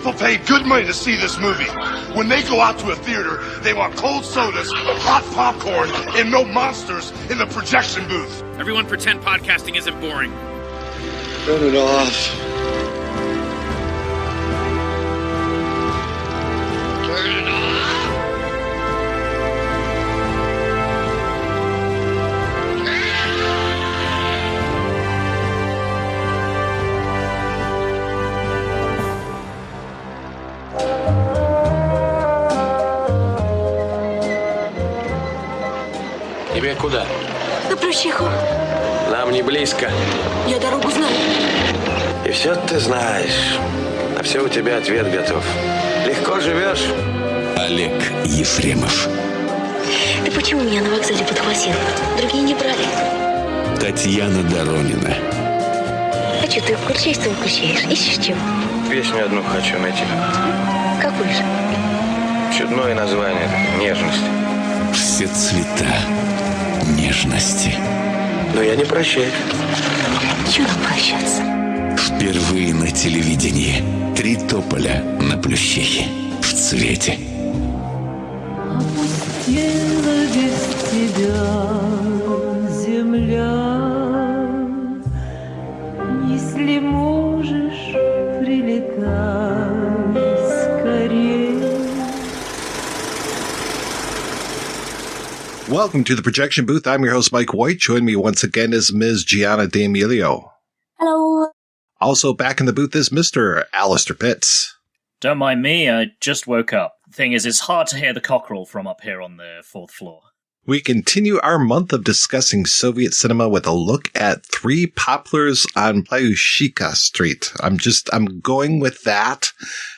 People pay good money to see this movie. When they go out to a theater, they want cold sodas, hot popcorn, and no monsters in the projection booth. Everyone pretend podcasting isn't boring. Turn it off. Turn it off. Тебе куда? На Плющиху. Нам не близко. Я дорогу знаю. И все ты знаешь. На все у тебя ответ готов. Легко живешь? Олег Ефремов. Ты почему меня на вокзале подхватил? Другие не брали. Татьяна Доронина. А что, ты включаешь-то выключаешь? Ищешь чего? Песню одну хочу найти. Какую же? Чудное название. Нежность. Все цвета нежности. Но я не прощаю. Чего нам прощаться? Впервые на телевидении. Три тополя на Плющихе. В цвете. Опустела без тебя земля. Если можешь, прилетай скорее. Welcome to the projection booth. I'm your host, Mike White. Join me once again is Ms. Gianna D'Amelio. Hello. Also back in the booth is Mr. Alistair Pitts. Don't mind me, I just woke up. The thing is, it's hard to hear the cockerel from up here on the 4th floor. We continue our month of discussing Soviet cinema with a look at Three Poplars on Plyuschikha Street. I'm going with that.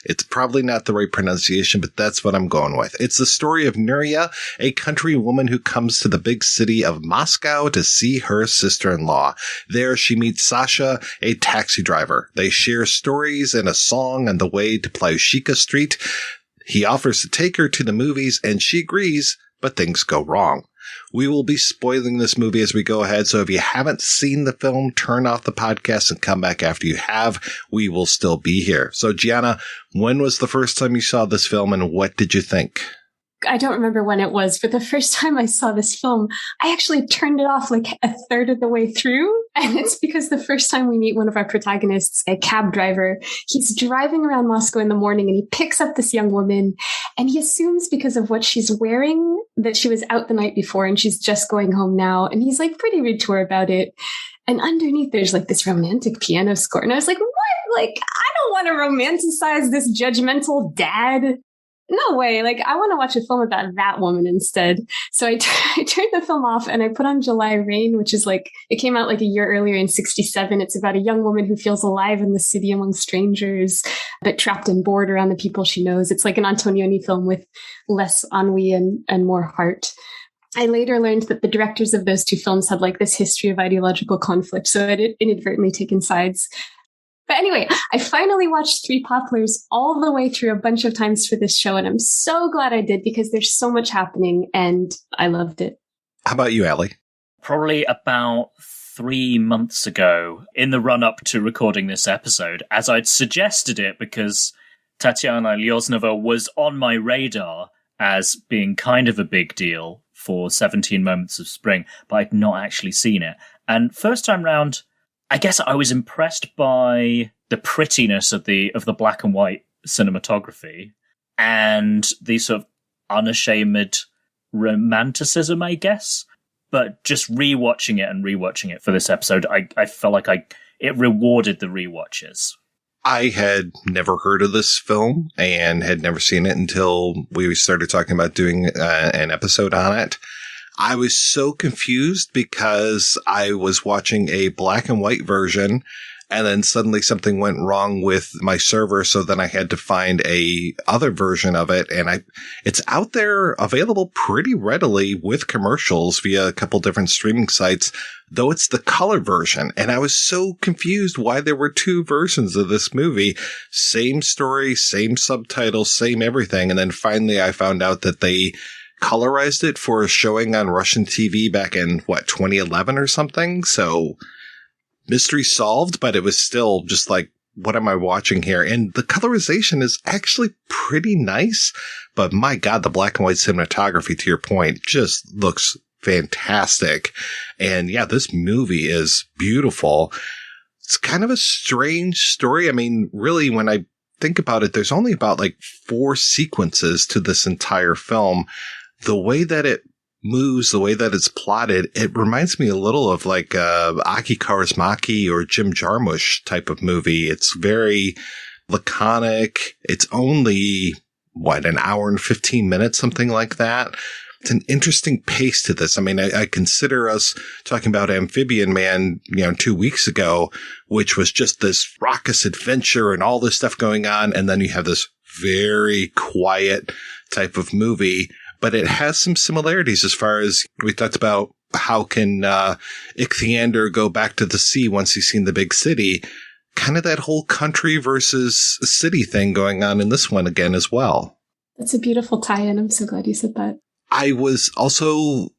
It's probably not the right pronunciation, but that's what I'm going with. It's the story of Nyura, a country woman who comes to the big city of Moscow to see her sister-in-law. There she meets Sasha, a taxi driver. They share stories and a song on the way to Plyuschikha Street. He offers to take her to the movies and she agrees, but things go wrong. We will be spoiling this movie as we go ahead, so if you haven't seen the film, turn off the podcast and come back after you have. We will still be here. So, Gianna, when was the first time you saw this film and what did you think? I don't remember when it was, but the first time I saw this film, I actually turned it off like a third of the way through. And it's because the first time we meet one of our protagonists, a cab driver, he's driving around Moscow in the morning and he picks up this young woman and he assumes because of what she's wearing that she was out the night before and she's just going home now. And he's like pretty rude to her about it. And underneath there's like this romantic piano score. And I was like, what? Like, I don't want to romanticize this judgmental dad. No way. Like, I want to watch a film about that woman instead. So I turned the film off and I put on July Rain, which is like, it came out like a year earlier in 1967. It's about a young woman who feels alive in the city among strangers, but trapped and bored around the people she knows. It's like an Antonioni film with less ennui and more heart. I later learned that the directors of those two films had like this history of ideological conflict. So I had inadvertently taken sides. But anyway, I finally watched Three Poplars all the way through a bunch of times for this show. And I'm so glad I did because there's so much happening and I loved it. How about you, Allie? Probably about 3 months ago, in the run-up to recording this episode, as I'd suggested it because Tatiana Lyoznova was on my radar as being kind of a big deal for 17 Moments of Spring, but I'd not actually seen it. And first time round, I guess I was impressed by the prettiness of the black and white cinematography and the sort of unashamed romanticism, I guess. But just rewatching it for this episode, I felt like it rewarded the rewatches. I had never heard of this film and had never seen it until we started talking about doing an episode on it. I was so confused because I was watching a black and white version and then suddenly something went wrong with my server. So then I had to find a other version of it. And it's out there available pretty readily with commercials via a couple different streaming sites, though it's the color version. And I was so confused why there were two versions of this movie. Same story, same subtitles, same everything. And then finally I found out that they colorized it for a showing on Russian TV back in, 2011 or something? So, mystery solved, but it was still just like what am I watching here? And the colorization is actually pretty nice, but my God, the black and white cinematography, to your point, just looks fantastic. And yeah, this movie is beautiful. It's kind of a strange story. I mean, really, when I think about it, there's only about like 4 sequences to this entire film. The way that it moves, the way that it's plotted, it reminds me a little of like Aki Kaurismäki or Jim Jarmusch type of movie. It's very laconic. It's only, an hour and 15 minutes, something like that. It's an interesting pace to this. I mean, I consider us talking about Amphibian Man, 2 weeks ago, which was just this raucous adventure and all this stuff going on. And then you have this very quiet type of movie, but it has some similarities as far as we talked about. How can Ichthyandr go back to the sea once he's seen the big city? Kind of that whole country versus city thing going on in this one again as well. That's a beautiful tie-in. I'm so glad you said that. I was also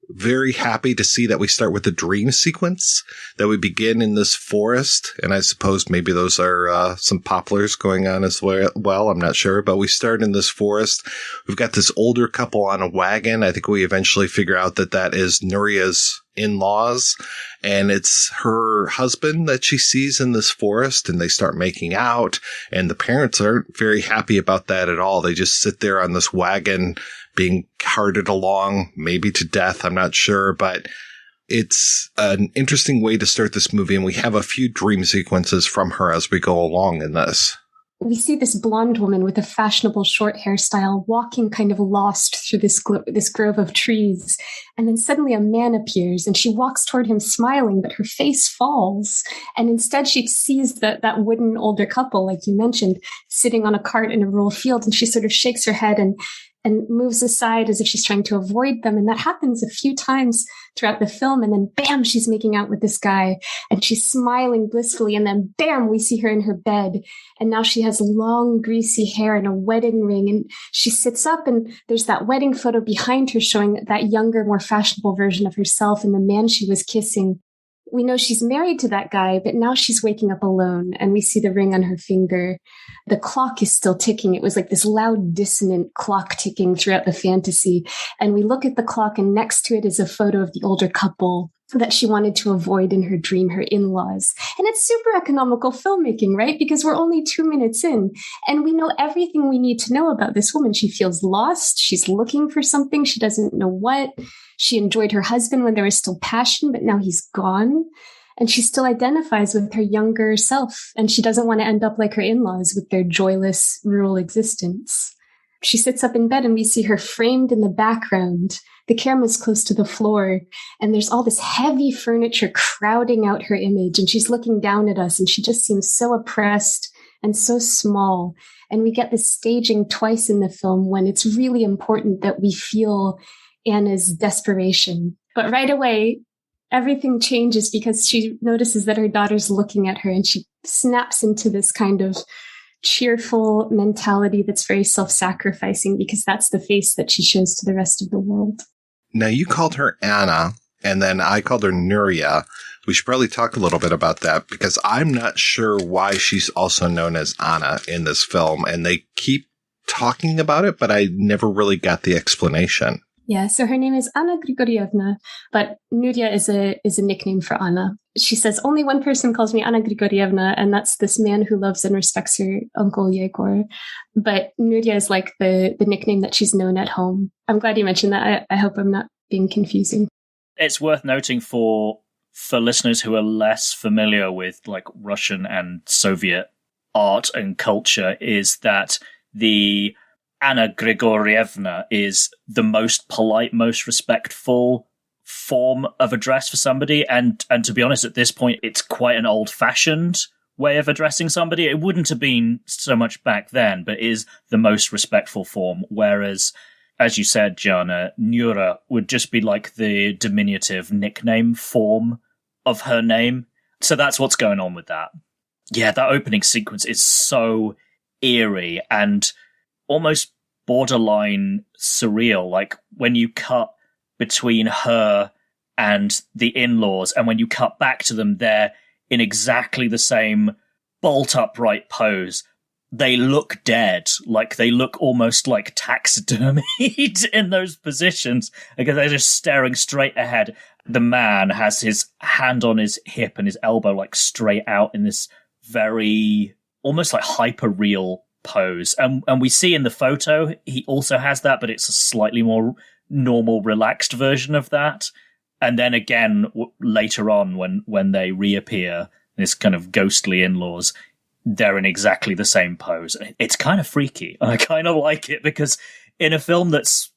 very happy to see that we start with the dream sequence, that we begin in this forest. And I suppose maybe those are some poplars going on as well. I'm not sure. But we start in this forest. We've got this older couple on a wagon. I think we eventually figure out that that is Nuria's in-laws. And it's her husband that she sees in this forest. And they start making out. And the parents aren't very happy about that at all. They just sit there on this wagon being carted along, maybe to death. I'm not sure, but it's an interesting way to start this movie. And we have a few dream sequences from her as we go along in this. We see this blonde woman with a fashionable short hairstyle walking kind of lost through this grove of trees. And then suddenly a man appears and she walks toward him smiling, but her face falls. And instead she sees that wooden older couple, like you mentioned, sitting on a cart in a rural field. And she sort of shakes her head and moves aside as if she's trying to avoid them. And that happens a few times throughout the film. And then bam, she's making out with this guy and she's smiling blissfully. And then bam, we see her in her bed. And now she has long, greasy hair and a wedding ring. And she sits up and there's that wedding photo behind her showing that younger, more fashionable version of herself and the man she was kissing. We know she's married to that guy, but now she's waking up alone and we see the ring on her finger. The clock is still ticking. It was like this loud, dissonant clock ticking throughout the fantasy. And we look at the clock and next to it is a photo of the older couple that she wanted to avoid in her dream, her in-laws. And it's super economical filmmaking, right? Because we're only 2 minutes in and we know everything we need to know about this woman. She feels lost. She's looking for something. She doesn't know what. She enjoyed her husband when there was still passion, but now he's gone. And she still identifies with her younger self. And she doesn't want to end up like her in-laws with their joyless rural existence. She sits up in bed and we see her framed in the background. The camera's close to the floor and there's all this heavy furniture crowding out her image. And she's looking down at us and she just seems so oppressed and so small. And we get this staging twice in the film when it's really important that we feel Anna's desperation. But right away, everything changes because she notices that her daughter's looking at her and she snaps into this kind of cheerful mentality that's very self-sacrificing because that's the face that she shows to the rest of the world. Now, you called her Anna, and then I called her Nyura. We should probably talk a little bit about that because I'm not sure why she's also known as Anna in this film, and they keep talking about it, but I never really got the explanation. Yeah, so her name is Anna Grigorievna, but Nyura is a nickname for Anna. She says, only one person calls me Anna Grigorievna, and that's this man who loves and respects her uncle Yegor. But Nyura is like the nickname that she's known at home. I'm glad you mentioned that. I hope I'm not being confusing. It's worth noting for listeners who are less familiar with like Russian and Soviet art and culture is that the Anna Grigorievna is the most polite, most respectful form of address for somebody. And to be honest, at this point, it's quite an old-fashioned way of addressing somebody. It wouldn't have been so much back then, but is the most respectful form. Whereas, as you said, Gianna, Nyura would just be like the diminutive nickname form of her name. So that's what's going on with that. Yeah, that opening sequence is so eerie and almost borderline surreal, like when you cut between her and the in-laws and when you cut back to them, they're in exactly the same bolt upright pose. They look dead. Like, they look almost like taxidermied in those positions because they're just staring straight ahead. The man has his hand on his hip and his elbow like straight out in this very almost like hyper real pose. And we see in the photo he also has that, but it's a slightly more normal, relaxed version of that. And then again later on when they reappear, this kind of ghostly in-laws, they're in exactly the same pose. It's kind of freaky. I kind of like it because in a film that's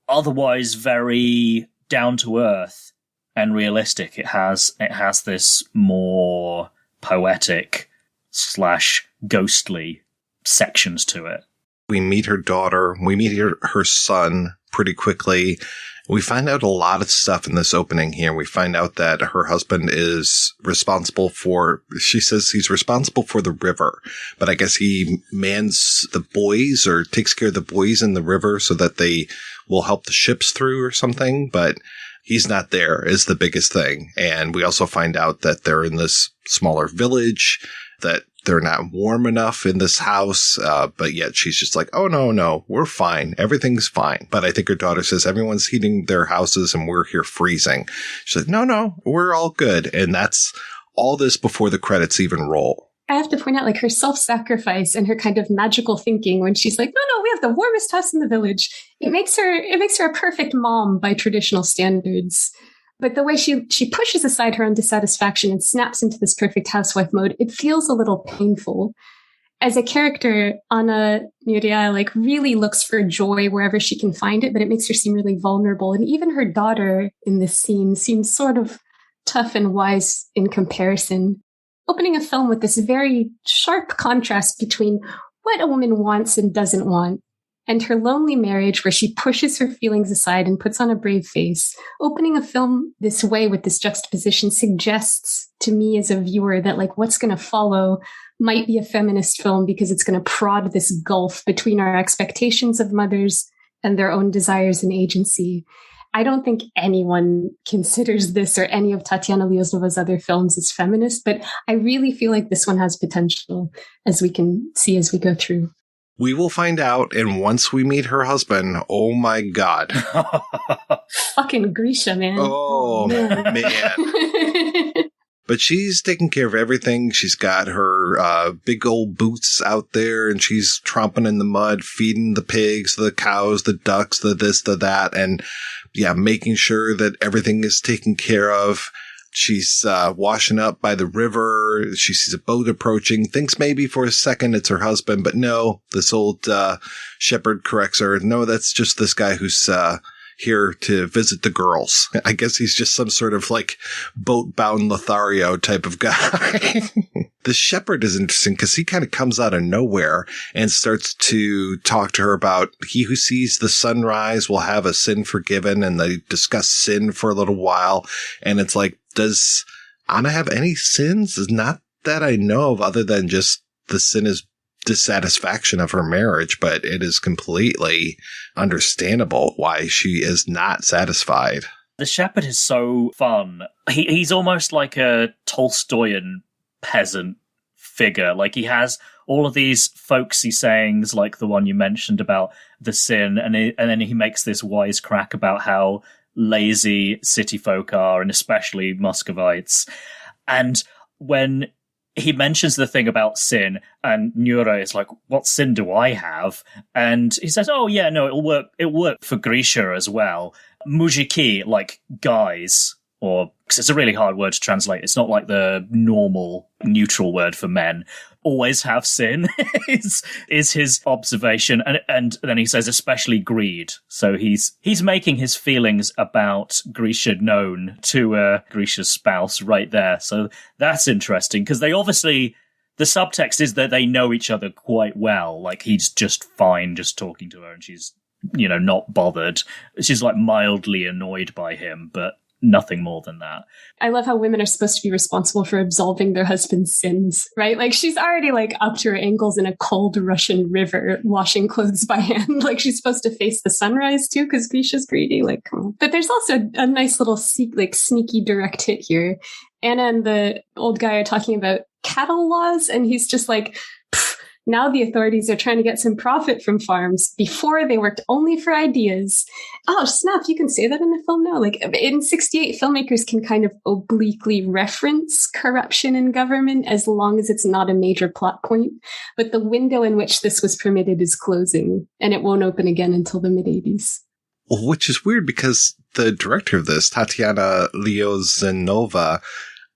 otherwise very down to earth and realistic, it has this more poetic / ghostly sections to it. We meet her daughter. We meet her son pretty quickly. We find out a lot of stuff in this opening here. We find out that her husband is responsible for, she says he's responsible for the river, but I guess he mans the buoys or takes care of the buoys in the river so that they will help the ships through or something, but he's not there is the biggest thing. And we also find out that they're in this smaller village, that they're not warm enough in this house, but yet she's just like, oh, no, we're fine. Everything's fine. But I think her daughter says everyone's heating their houses and we're here freezing. She's like, no, we're all good. And that's all this before the credits even roll. I have to point out, like, her self-sacrifice and her kind of magical thinking when she's like, no, we have the warmest house in the village. It makes her a perfect mom by traditional standards. But the way she pushes aside her own dissatisfaction and snaps into this perfect housewife mode, it feels a little painful. As a character, Anna Nyura, like, really looks for joy wherever she can find it, but it makes her seem really vulnerable. And even her daughter in this scene seems sort of tough and wise in comparison. Opening a film with this very sharp contrast between what a woman wants and doesn't want, and her lonely marriage where she pushes her feelings aside and puts on a brave face. Opening a film this way with this juxtaposition suggests to me as a viewer that, like, what's going to follow might be a feminist film because it's going to prod this gulf between our expectations of mothers and their own desires and agency. I don't think anyone considers this or any of Tatiana Lioznovan's other films as feminist, but I really feel like this one has potential, as we can see as we go through. We will find out, and once we meet her husband, oh my God. Fucking Grisha, man. Oh, man. But she's taking care of everything. She's got her big old boots out there, and she's tromping in the mud, feeding the pigs, the cows, the ducks, the this, the that, and making sure that everything is taken care of. She's washing up by the river. She sees a boat approaching, thinks maybe for a second it's her husband, but no, this old shepherd corrects her. No, that's just this guy who's here to visit the girls. I guess he's just some sort of like boat-bound Lothario type of guy. The shepherd is interesting because he kind of comes out of nowhere and starts to talk to her about he who sees the sunrise will have a sin forgiven, and they discuss sin for a little while. And it's like, does Anna have any sins? Not that I know of, other than just the sin is dissatisfaction of her marriage, but it is completely understandable why she is not satisfied. The shepherd is so fun. He's almost like a Tolstoyan peasant figure. Like, he has all of these folksy sayings, like the one you mentioned about the sin, and then he makes this wisecrack about how lazy city folk are, and especially Muscovites. And when he mentions the thing about sin, and Nyura is like, what sin do I have? And he says, oh yeah, no, it'll work for Grisha as well. Mujiki, like guys, or, because it's a really hard word to translate, it's not like the normal neutral word for men, always have sin, is his observation. And then he says, especially greed. So he's making his feelings about Grisha known to Grisha's spouse right there. So that's interesting, because they obviously, the subtext is that they know each other quite well. Like, he's just fine just talking to her, and she's, not bothered. She's like mildly annoyed by him, but nothing more than that. I love how women are supposed to be responsible for absolving their husband's sins, right? Like, she's already like up to her ankles in a cold Russian river washing clothes by hand. Like, she's supposed to face the sunrise too, because Grisha's greedy. Like, come on. But there's also a nice little sneaky direct hit here. Anna and the old guy are talking about cattle laws. And he's just like, now the authorities are trying to get some profit from farms. Before they worked only for ideas. Oh, snap. You can say that in a film now. Like in 68, filmmakers can kind of obliquely reference corruption in government as long as it's not a major plot point. But the window in which this was permitted is closing, and it won't open again until the mid-80s. Which is weird because the director of this, Tatiana Lyozanova,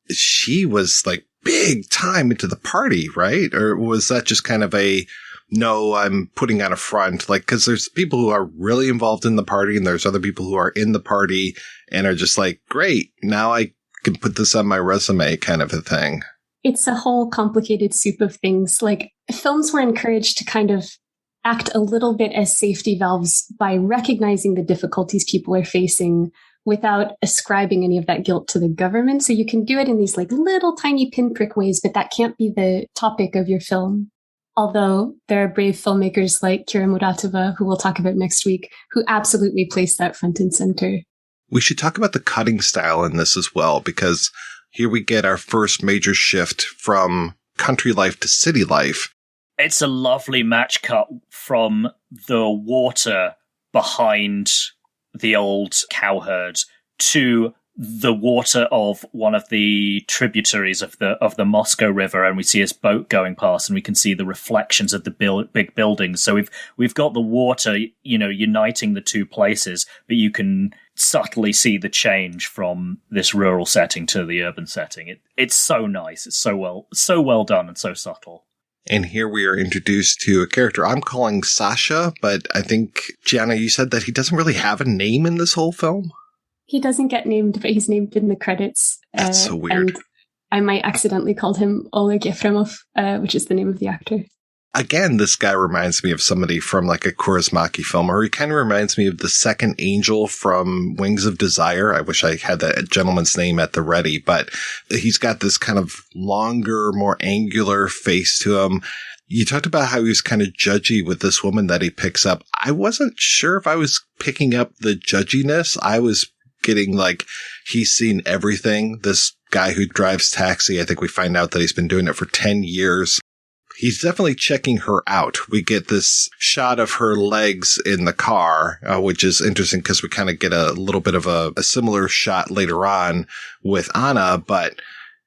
she was like big time into the party, right? Or was that just kind of a, no, I'm putting on a front? Like, because there's people who are really involved in the party and there's other people who are in the party and are just like, great, now I can put this on my resume kind of a thing. It's a whole complicated soup of things. Like, films were encouraged to kind of act a little bit as safety valves by recognizing the difficulties people are facing without ascribing any of that guilt to the government. So you can do it in these like little tiny pinprick ways, but that can't be the topic of your film. Although there are brave filmmakers like Kira Muratova, who we'll talk about next week, who absolutely place that front and center. We should talk about the cutting style in this as well, because here we get our first major shift from country life to city life. It's a lovely match cut from the water behind the old cowherd to the water of one of the tributaries of the Moscow River, and we see his boat going past, and we can see the reflections of the big buildings. So we've got the water, uniting the two places, but you can subtly see the change from this rural setting to the urban setting. It's so nice. It's so well done and so subtle. And here we are introduced to a character I'm calling Sasha, but I think, Gianna, you said that he doesn't really have a name in this whole film? He doesn't get named, but he's named in the credits. That's so weird. And I might accidentally called him Oleg Efremov, which is the name of the actor. Again, this guy reminds me of somebody from like a Kaurismäki film, or he kind of reminds me of the second angel from Wings of Desire. I wish I had that gentleman's name at the ready, but he's got this kind of longer, more angular face to him. You talked about how he was kind of judgy with this woman that he picks up. I wasn't sure if I was picking up the judginess. I was getting like, he's seen everything. This guy who drives taxi, I think we find out that he's been doing it for 10 years. He's definitely checking her out. We get this shot of her legs in the car, which is interesting because we kind of get a little bit of a similar shot later on with Anna, but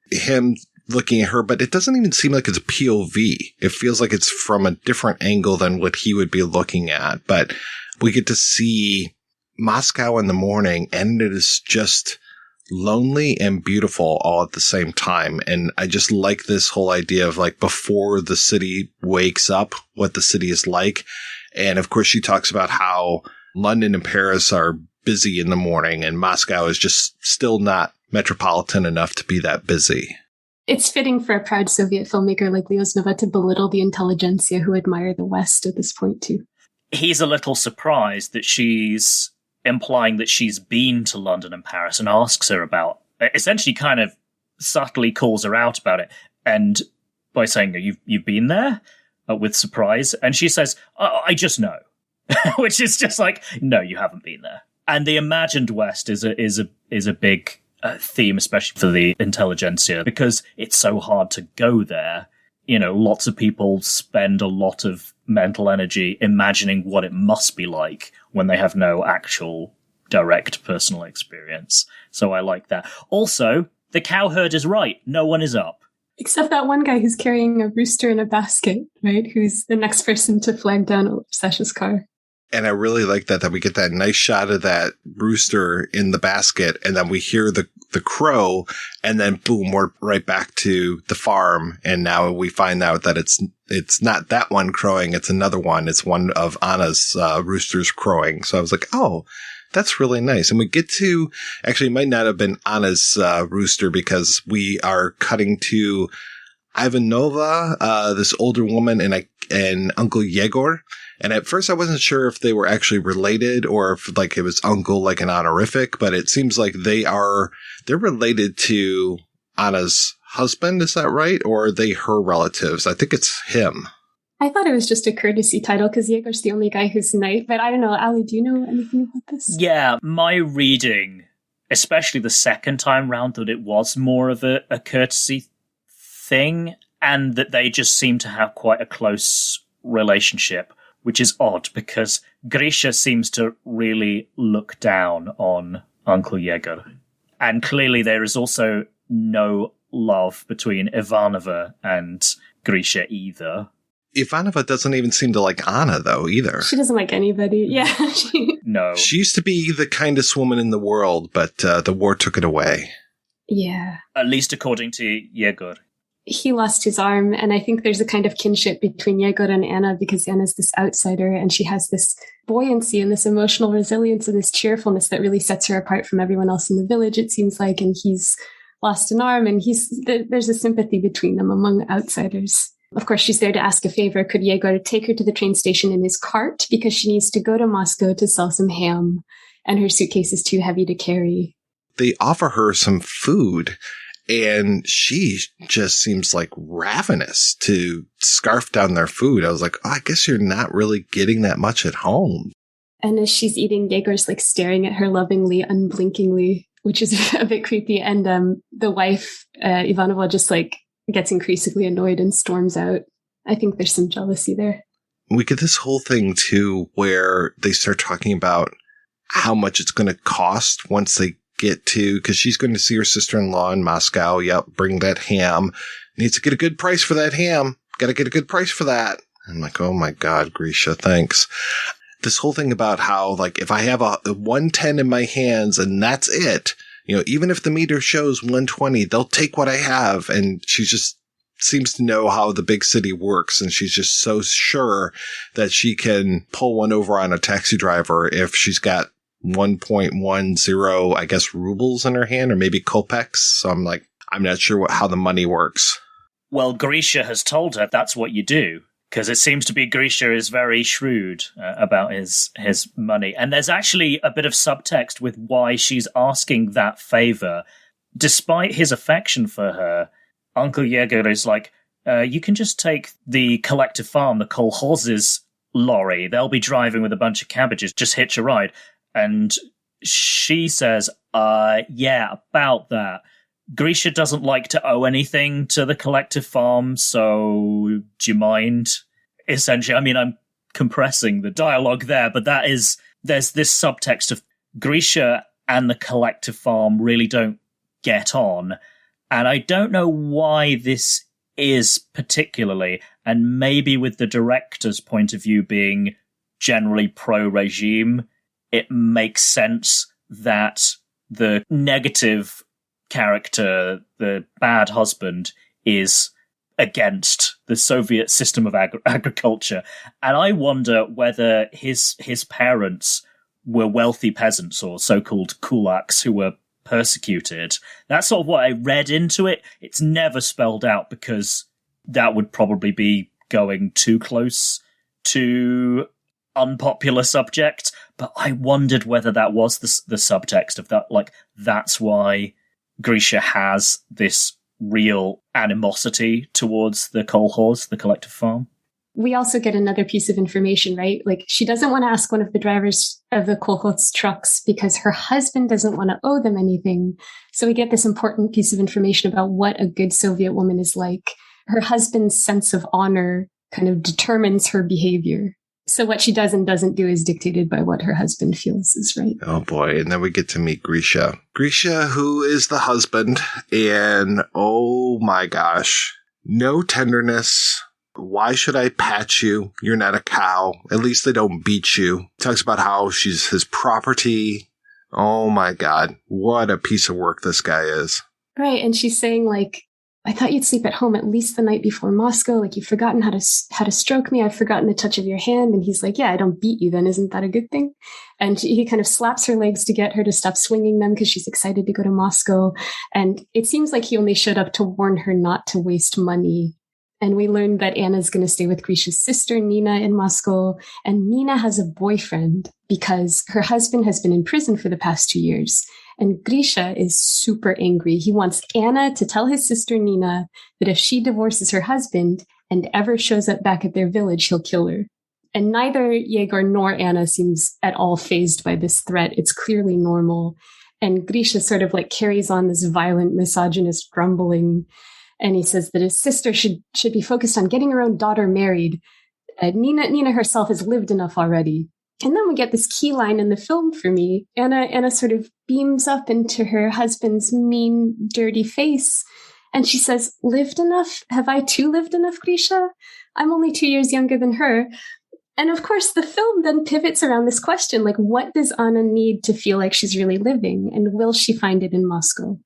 him looking at her, but it doesn't even seem like it's a POV. It feels like it's from a different angle than what he would be looking at. But we get to see Moscow in the morning, and it is just lonely and beautiful all at the same time. And I just like this whole idea of like before the city wakes up, what the city is like. And of course, she talks about how London and Paris are busy in the morning and Moscow is just still not metropolitan enough to be that busy. It's fitting for a proud Soviet filmmaker like Lyozanova to belittle the intelligentsia who admire the West at this point too. He's a little surprised that she's implying that she's been to London and Paris, and asks her about, essentially kind of subtly calls her out about it, and by saying, you've been there? With surprise. And she says, I just know. Which is just like, no, you haven't been there. And the imagined West is a big theme, especially for the intelligentsia, because it's so hard to go there. Lots of people spend a lot of mental energy imagining what it must be like when they have no actual direct personal experience. So I like that. Also, the cowherd is right. No one is up. Except that one guy who's carrying a rooster in a basket, right? Who's the next person to flag down Sasha's car. And I really like that we get that nice shot of that rooster in the basket, and then we hear the crow, and then boom, we're right back to the farm. And now we find out that it's not that one crowing, it's another one. It's one of Anna's roosters crowing. So I was like, oh, that's really nice. And we get to, actually, it might not have been Anna's rooster, because we are cutting to Ivanova, this older woman, and Uncle Yegor. And at first I wasn't sure if they were actually related or if like it was uncle, like an honorific, but it seems like they're related to Anna's husband. Is that right? Or are they her relatives? I think it's him. I thought it was just a courtesy title because Yegor's the only guy who's knight, but I don't know. Ali, do you know anything about this? Yeah, my reading, especially the second time round, that it was more of a courtesy thing, and that they just seem to have quite a close relationship, which is odd because Grisha seems to really look down on Uncle Yegor. And clearly there is also no love between Ivanova and Grisha either. Ivanova doesn't even seem to like Anna, though, either. She doesn't like anybody. Yeah. No. She used to be the kindest woman in the world, but the war took it away. Yeah. At least according to Yegor. He lost his arm, and I think there's a kind of kinship between Yegor and Anna because Anna's this outsider, and she has this buoyancy and this emotional resilience and this cheerfulness that really sets her apart from everyone else in the village, it seems like, and he's lost an arm, and there's a sympathy between them among outsiders. Of course, she's there to ask a favor. Could Yegor take her to the train station in his cart because she needs to go to Moscow to sell some ham, and her suitcase is too heavy to carry. They offer her some food, and she just seems like ravenous to scarf down their food. I was like, oh, I guess you're not really getting that much at home. And as she's eating, Yegor's like staring at her lovingly, unblinkingly, which is a bit creepy. And the wife, Ivanova, just like gets increasingly annoyed and storms out. I think there's some jealousy there. We get this whole thing, too, where they start talking about how much it's going to cost once they get to, because she's going to see her sister-in-law in Moscow. Yep, bring that ham. Needs to get a good price for that ham. Got to get a good price for that. I'm like, oh my God, Grisha, thanks. This whole thing about how, like, if I have a 110 in my hands and that's it, you know, even if the meter shows 120, they'll take what I have. And she just seems to know how the big city works. And she's just so sure that she can pull one over on a taxi driver if she's got 1.10, I guess, rubles in her hand, or maybe kopecks. So I'm like, I'm not sure how the money works. Well, Grisha has told her that's what you do, because it seems to be Grisha is very shrewd about his money. And there's actually a bit of subtext with why she's asking that favor. Despite his affection for her, Uncle Yegor is like, you can just take the collective farm, the kolkhoz's lorry. They'll be driving with a bunch of cabbages. Just hitch a ride. And she says, yeah, about that. Grisha doesn't like to owe anything to the collective farm, so do you mind? Essentially, I mean, I'm compressing the dialogue there, but there's this subtext of Grisha and the collective farm really don't get on. And I don't know why this is particularly, and maybe with the director's point of view being generally pro-regime, it makes sense that the negative character, the bad husband, is against the Soviet system of agriculture. And I wonder whether his parents were wealthy peasants or so-called kulaks who were persecuted. That's sort of what I read into it. It's never spelled out because that would probably be going too close to unpopular subject. But I wondered whether that was the subtext of that. Like, that's why Grisha has this real animosity towards the kolkhoz, the collective farm. We also get another piece of information, right? Like, she doesn't want to ask one of the drivers of the kolkhoz trucks because her husband doesn't want to owe them anything. So we get this important piece of information about what a good Soviet woman is like. Her husband's sense of honor kind of determines her behavior. So what she does and doesn't do is dictated by what her husband feels is right. Oh boy. And then we get to meet Grisha. Grisha, who is the husband. And oh my gosh, no tenderness. Why should I pat you? You're not a cow. At least they don't beat you. Talks about how she's his property. Oh my God. What a piece of work this guy is. Right. And she's saying, like, I thought you'd sleep at home at least the night before Moscow. Like, you've forgotten how to stroke me. I've forgotten the touch of your hand. And he's like, yeah, I don't beat you then. Isn't that a good thing? And he kind of slaps her legs to get her to stop swinging them because she's excited to go to Moscow. And it seems like he only showed up to warn her not to waste money. And we learned that Anna's going to stay with Grisha's sister, Nina, in Moscow. And Nina has a boyfriend because her husband has been in prison for the past 2 years. And Grisha is super angry. He wants Anna to tell his sister Nina that if she divorces her husband and ever shows up back at their village, he'll kill her. And neither Yegor nor Anna seems at all fazed by this threat. It's clearly normal. And Grisha sort of like carries on this violent misogynist grumbling. And he says that his sister should be focused on getting her own daughter married. Nina herself has lived enough already. And then we get this key line in the film for me. Anna sort of beams up into her husband's mean, dirty face. And she says, lived enough? Have I too lived enough, Grisha? I'm only 2 years younger than her. And of course, the film then pivots around this question, like, what does Anna need to feel like she's really living? And will she find it in Moscow?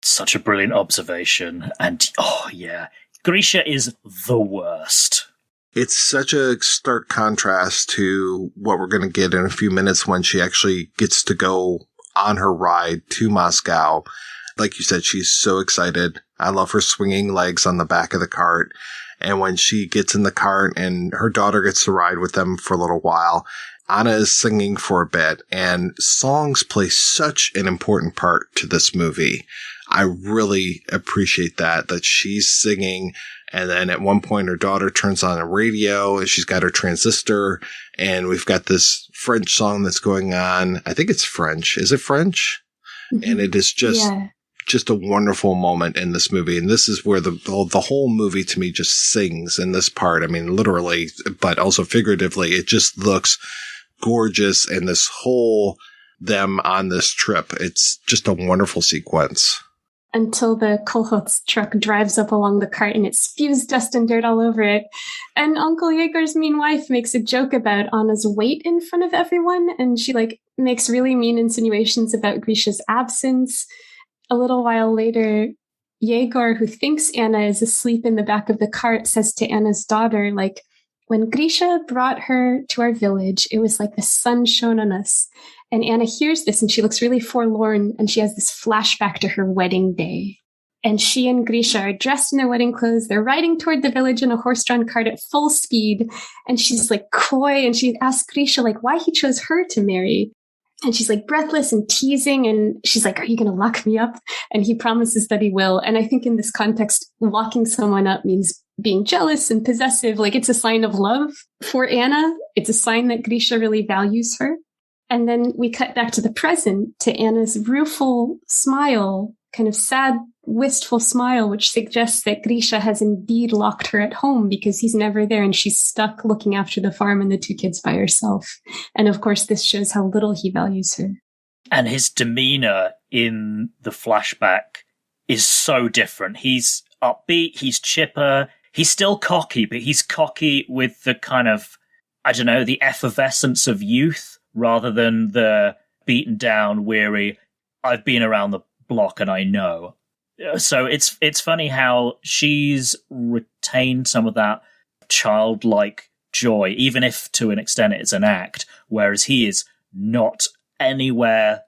Such a brilliant observation. And, oh, yeah, Grisha is the worst. It's such a stark contrast to what we're going to get in a few minutes when she actually gets to go on her ride to Moscow. Like you said, she's so excited. I love her swinging legs on the back of the cart. And when she gets in the cart and her daughter gets to ride with them for a little while, Anna is singing for a bit, and songs play such an important part to this movie. I really appreciate that she's singing. And then at one point, her daughter turns on a radio and she's got her transistor, and we've got this French song that's going on. I think it's French. Is it French? Mm-hmm. And it is just a wonderful moment in this movie. And this is where the whole movie to me just sings in this part. I mean, literally, but also figuratively, it just looks gorgeous. And this whole them on this trip, it's just a wonderful sequence. Until the kolkhoz truck drives up along the cart and it spews dust and dirt all over it. And Uncle Yegor's mean wife makes a joke about Anna's weight in front of everyone. And she makes really mean insinuations about Grisha's absence. A little while later, Yegor, who thinks Anna is asleep in the back of the cart, says to Anna's daughter, when Grisha brought her to our village, it was like the sun shone on us. And Anna hears this and she looks really forlorn, and she has this flashback to her wedding day. And she and Grisha are dressed in their wedding clothes. They're riding toward the village in a horse-drawn cart at full speed. And she's coy, and she asks Grisha why he chose her to marry. And she's breathless and teasing. And she's are you going to lock me up? And he promises that he will. And I think in this context, locking someone up means being jealous and possessive. It's a sign of love for Anna. It's a sign that Grisha really values her. And then we cut back to the present, to Anna's rueful smile, kind of sad, wistful smile, which suggests that Grisha has indeed locked her at home because he's never there and she's stuck looking after the farm and the 2 kids by herself. And of course, this shows how little he values her. And his demeanor in the flashback is so different. He's upbeat, he's chipper, he's still cocky, but he's cocky with the kind of, the effervescence of youth, rather than the beaten down, weary, I've been around the block and I know. So it's funny how she's retained some of that childlike joy, even if to an extent it's an act, whereas he is not anywhere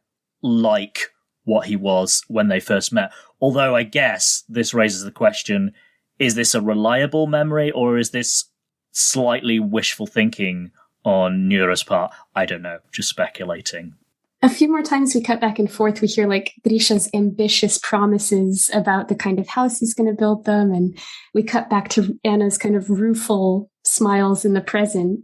like what he was when they first met. Although I guess this raises the question, is this a reliable memory or is this slightly wishful thinking on Nyura's part? I don't know, just speculating. A few more times we cut back and forth. We hear Grisha's ambitious promises about the kind of house he's going to build them. And we cut back to Anna's kind of rueful smiles in the present.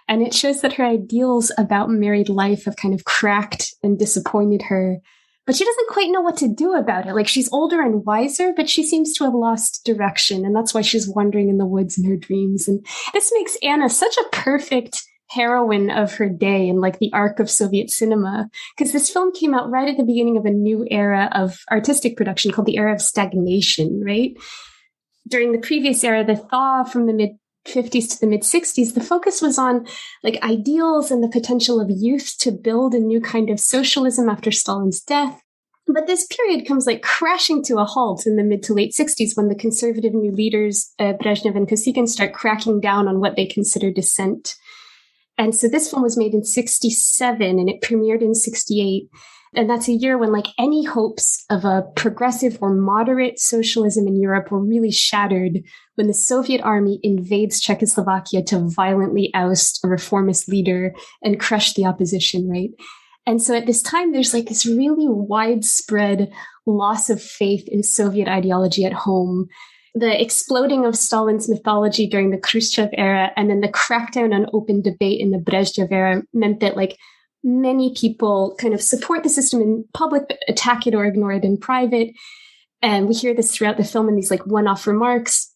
And it shows that her ideals about married life have kind of cracked and disappointed her. But she doesn't quite know what to do about it. She's older and wiser, but she seems to have lost direction. And that's why she's wandering in the woods in her dreams. And this makes Anna such a perfect heroine of her day and the arc of Soviet cinema, because this film came out right at the beginning of a new era of artistic production called the era of stagnation, right? During the previous era, the thaw from the mid-50s to the mid-60s, the focus was on ideals and the potential of youth to build a new kind of socialism after Stalin's death. But this period comes crashing to a halt in the mid to late 60s when the conservative new leaders, Brezhnev and Kosygin, start cracking down on what they consider dissent. And so this film was made in 1967 and it premiered in 1968. And that's a year when any hopes of a progressive or moderate socialism in Europe were really shattered when the Soviet army invades Czechoslovakia to violently oust a reformist leader and crush the opposition, right? And so at this time, there's this really widespread loss of faith in Soviet ideology at home. The exploding of Stalin's mythology during the Khrushchev era and then the crackdown on open debate in the Brezhnev era meant that many people kind of support the system in public but attack it or ignore it in private. And we hear this throughout the film in these like one-off remarks.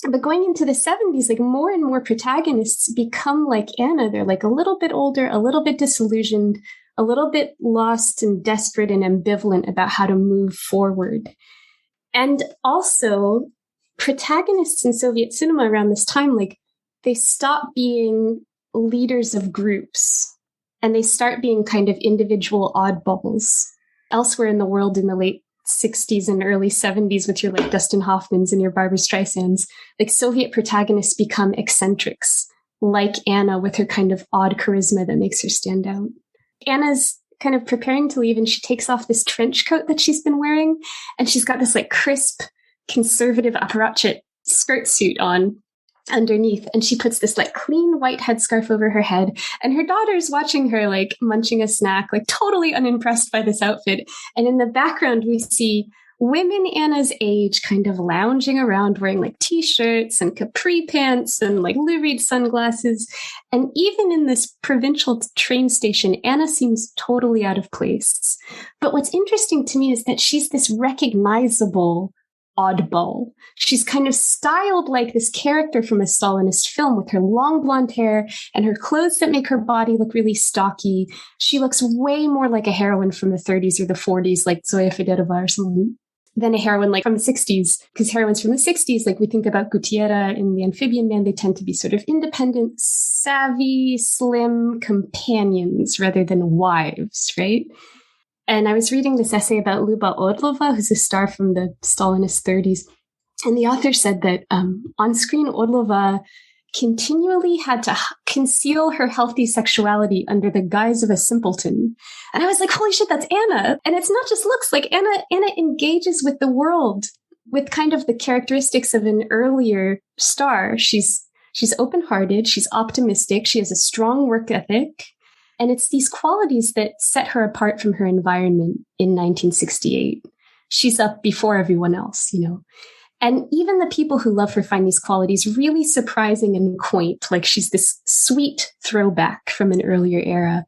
But going into the 70s, like more and more protagonists become like Anna. They're like a little bit older, a little bit disillusioned, a little bit lost and desperate and ambivalent about how to move forward. And also, protagonists in Soviet cinema around this time, like they stop being leaders of groups and they start being kind of individual oddballs. Elsewhere in the world in the late 60s and early 70s with your like Dustin Hoffmans and your Barbra Streisands, like Soviet protagonists become eccentrics, like Anna with her kind of odd charisma that makes her stand out. Anna's kind of preparing to leave and she takes off this trench coat that she's been wearing and she's got this like crisp conservative apparatchik skirt suit on underneath, and she puts this like clean white headscarf over her head, and her daughter's watching her like munching a snack, like totally unimpressed by this outfit. And in the background we see women Anna's age kind of lounging around wearing like t-shirts and capri pants and like Lou Reed sunglasses. And even in this provincial train station, Anna seems totally out of place. But what's interesting to me is that she's this recognizable oddball. She's kind of styled like this character from a Stalinist film with her long blonde hair and her clothes that make her body look really stocky. She looks way more like a heroine from the 30s or the 40s, like Zoya Fedorova or someone, than a heroine like from the 60s. Because heroines from the 60s, like we think about Gutierrez in The Amphibian Man, they tend to be sort of independent, savvy, slim companions rather than wives, right? And I was reading this essay about Luba Orlova, who's a star from the Stalinist 30s. And the author said that on screen, Orlova continually had to conceal her healthy sexuality under the guise of a simpleton. And I was like, holy shit, that's Anna. And it's not just looks. Like Anna engages with the world with kind of the characteristics of an earlier star. She's open-hearted. She's optimistic. She has a strong work ethic. And it's these qualities that set her apart from her environment in 1968. She's up before everyone else, you know. And even the people who love her find these qualities really surprising and quaint, like she's this sweet throwback from an earlier era.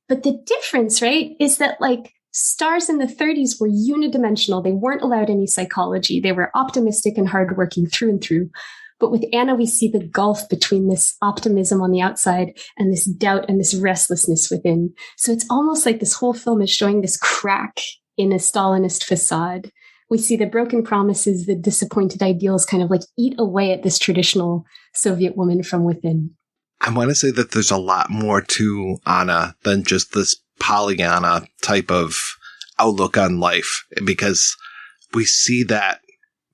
But the difference, right, is that like stars in the 30s were unidimensional. They weren't allowed any psychology. They were optimistic and hardworking through and through. But with Anna, we see the gulf between this optimism on the outside and this doubt and this restlessness within. So it's almost like this whole film is showing this crack in a Stalinist facade. We see the broken promises, the disappointed ideals kind of like eat away at this traditional Soviet woman from within. I want to say that there's a lot more to Anna than just this Pollyanna type of outlook on life, because we see that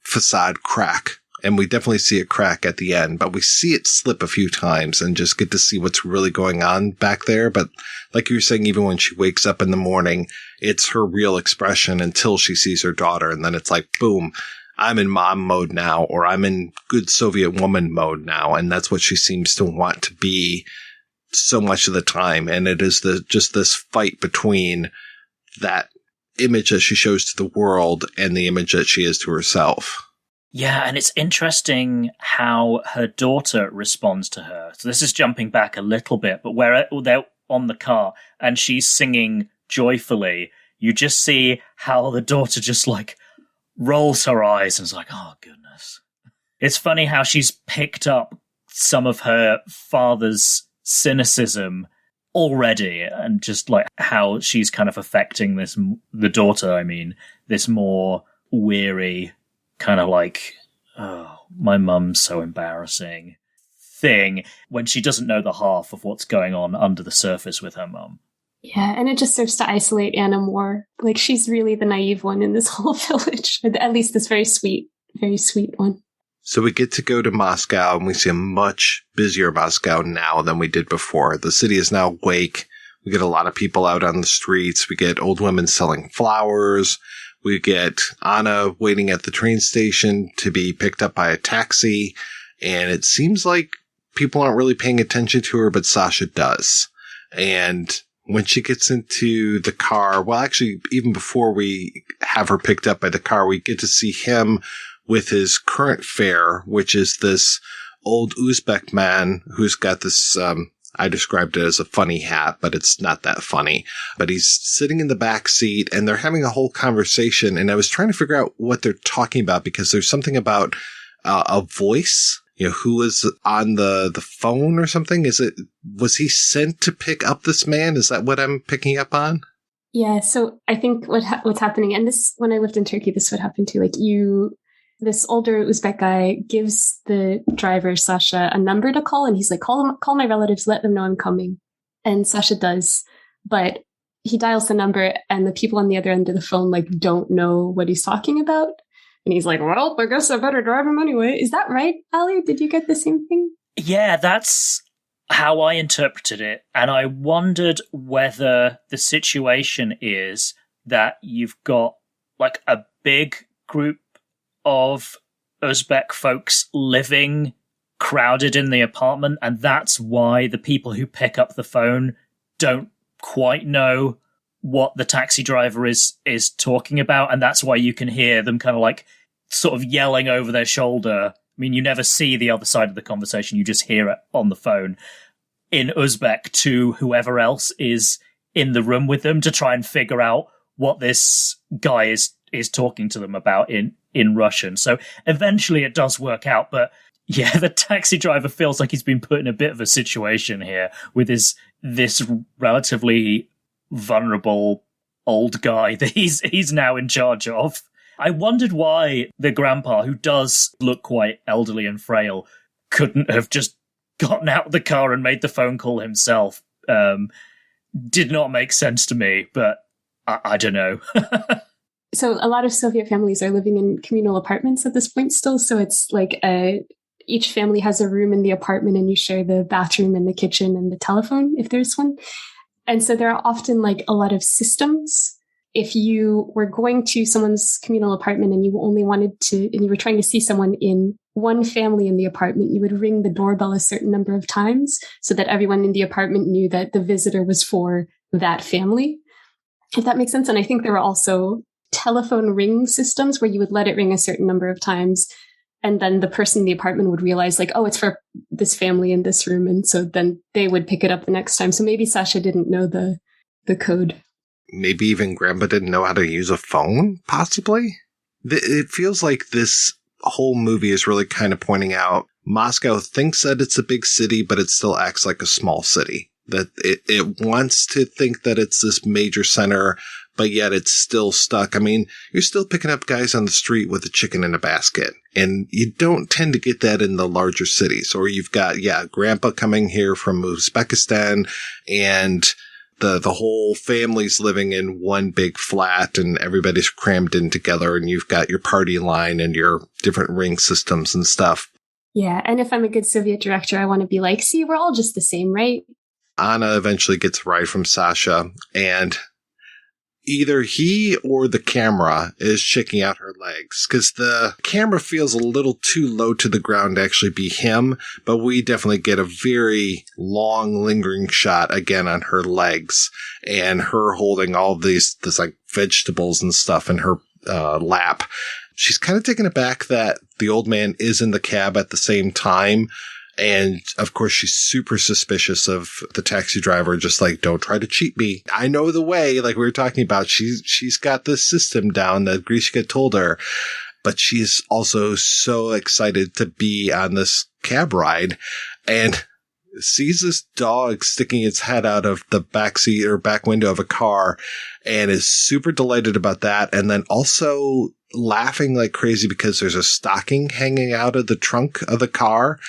facade crack. And we definitely see it crack at the end, but we see it slip a few times and just get to see what's really going on back there. But like you were saying, even when she wakes up in the morning, it's her real expression until she sees her daughter. And then it's like, boom, I'm in mom mode now, or I'm in good Soviet woman mode now. And that's what she seems to want to be so much of the time. And it is just this fight between that image that she shows to the world and the image that she is to herself. Yeah, and it's interesting how her daughter responds to her. So this is jumping back a little bit, but where they're on the car and she's singing joyfully, you just see how the daughter just like rolls her eyes and is like, oh goodness. It's funny how she's picked up some of her father's cynicism already, and just like how she's kind of affecting the daughter, this more weary, kind of like, oh, my mum's so embarrassing thing, when she doesn't know the half of what's going on under the surface with her mum. Yeah, and it just serves to isolate Anna more. Like, she's really the naive one in this whole village, or at least this very sweet one. So we get to go to Moscow, and we see a much busier Moscow now than we did before. The city is now awake. We get a lot of people out on the streets. We get old women selling flowers. We get Anna waiting at the train station to be picked up by a taxi. And it seems like people aren't really paying attention to her, but Sasha does. And when she gets into the car, well, actually, even before we have her picked up by the car, we get to see him with his current fare, which is this old Uzbek man who's got this I described it as a funny hat, but it's not that funny. But he's sitting in the back seat and they're having a whole conversation. And I was trying to figure out what they're talking about because there's something about a voice, who is on the phone or something. Was he sent to pick up this man? Is that what I'm picking up on? Yeah. So I think what's happening, and this, when I lived in Turkey, this would happen too. Like this older Uzbek guy gives the driver, Sasha, a number to call, and he's like, call my relatives, let them know I'm coming. And Sasha does, but he dials the number and the people on the other end of the phone, like, don't know what he's talking about. And he's like, well, I guess I better drive him anyway. Is that right, Ali? Did you get the same thing? Yeah, that's how I interpreted it. And I wondered whether the situation is that you've got like a big group of Uzbek folks living crowded in the apartment, and that's why the people who pick up the phone don't quite know what the taxi driver is talking about, and that's why you can hear them kind of like sort of yelling over their shoulder. I mean, you never see the other side of the conversation, you just hear it on the phone in Uzbek to whoever else is in the room with them to try and figure out what this guy is talking to them about in Russian. So eventually it does work out, but yeah, the taxi driver feels like he's been put in a bit of a situation here with this relatively vulnerable old guy that he's now in charge of. I wondered why the grandpa, who does look quite elderly and frail, couldn't have just gotten out of the car and made the phone call himself. Did not make sense to me, but I don't know. So a lot of Soviet families are living in communal apartments at this point still. So it's like each family has a room in the apartment and you share the bathroom and the kitchen and the telephone if there's one. And so there are often like a lot of systems. If you were going to someone's communal apartment and you only wanted to, and you were trying to see someone in one family in the apartment, you would ring the doorbell a certain number of times so that everyone in the apartment knew that the visitor was for that family, if that makes sense. And I think there were also telephone ring systems where you would let it ring a certain number of times. And then the person in the apartment would realize like, oh, it's for this family in this room. And so then they would pick it up the next time. So maybe Sasha didn't know the code. Maybe even Grandpa didn't know how to use a phone, possibly? It feels like this whole movie is really kind of pointing out Moscow thinks that it's a big city, but it still acts like a small city. That it wants to think that it's this major center, but yet it's still stuck. I mean, you're still picking up guys on the street with a chicken in a basket. And you don't tend to get that in the larger cities. Or you've got, Grandpa coming here from Uzbekistan and the whole family's living in one big flat and everybody's crammed in together and you've got your party line and your different ring systems and stuff. Yeah. And if I'm a good Soviet director, I want to be like, see, we're all just the same, right? Anna eventually gets a ride from Sasha, and either he or the camera is shaking out her legs because the camera feels a little too low to the ground to actually be him, but we definitely get a very long lingering shot again on her legs and her holding all this like vegetables and stuff in her lap. She's kind of taken aback that the old man is in the cab at the same time. And of course, she's super suspicious of the taxi driver, just like, don't try to cheat me. I know the way, like we were talking about. She's got this system down that Grishka told her, but she's also so excited to be on this cab ride and sees this dog sticking its head out of the back seat or back window of a car and is super delighted about that. And then also laughing like crazy because there's a stocking hanging out of the trunk of the car.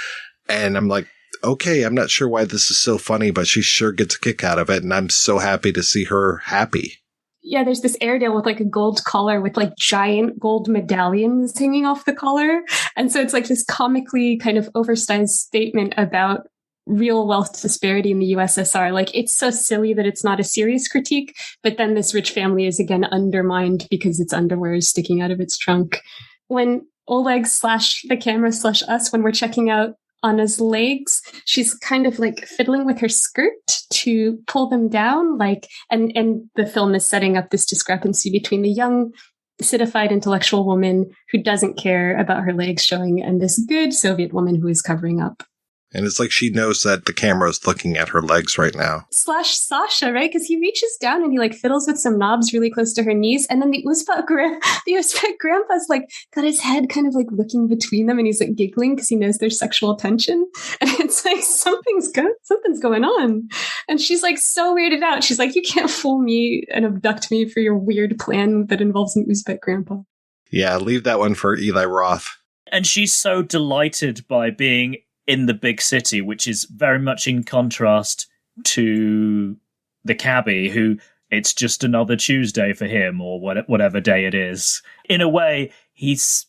And I'm like, okay, I'm not sure why this is so funny, but she sure gets a kick out of it. And I'm so happy to see her happy. Yeah, there's this Airedale with like a gold collar with like giant gold medallions hanging off the collar. And so it's like this comically kind of oversized statement about real wealth disparity in the USSR. Like, it's so silly that it's not a serious critique. But then this rich family is again undermined because its underwear is sticking out of its trunk. When Oleg / the camera / us, when we're checking out Anna's legs, she's kind of like fiddling with her skirt to pull them down, like, and the film is setting up this discrepancy between the young citified intellectual woman who doesn't care about her legs showing and this good Soviet woman who is covering up. And it's like she knows that the camera is looking at her legs right now. / Sasha, right? Because he reaches down and he like fiddles with some knobs really close to her knees. And then the Uzbek grandpa's like got his head kind of like looking between them and he's like giggling because he knows there's sexual tension. And it's like, something's going on. And she's like so weirded out. She's like, you can't fool me and abduct me for your weird plan that involves an Uzbek grandpa. Yeah, leave that one for Eli Roth. And she's so delighted by being in the big city, which is very much in contrast to the cabbie, who it's just another Tuesday for him, or whatever day it is. In a way, he's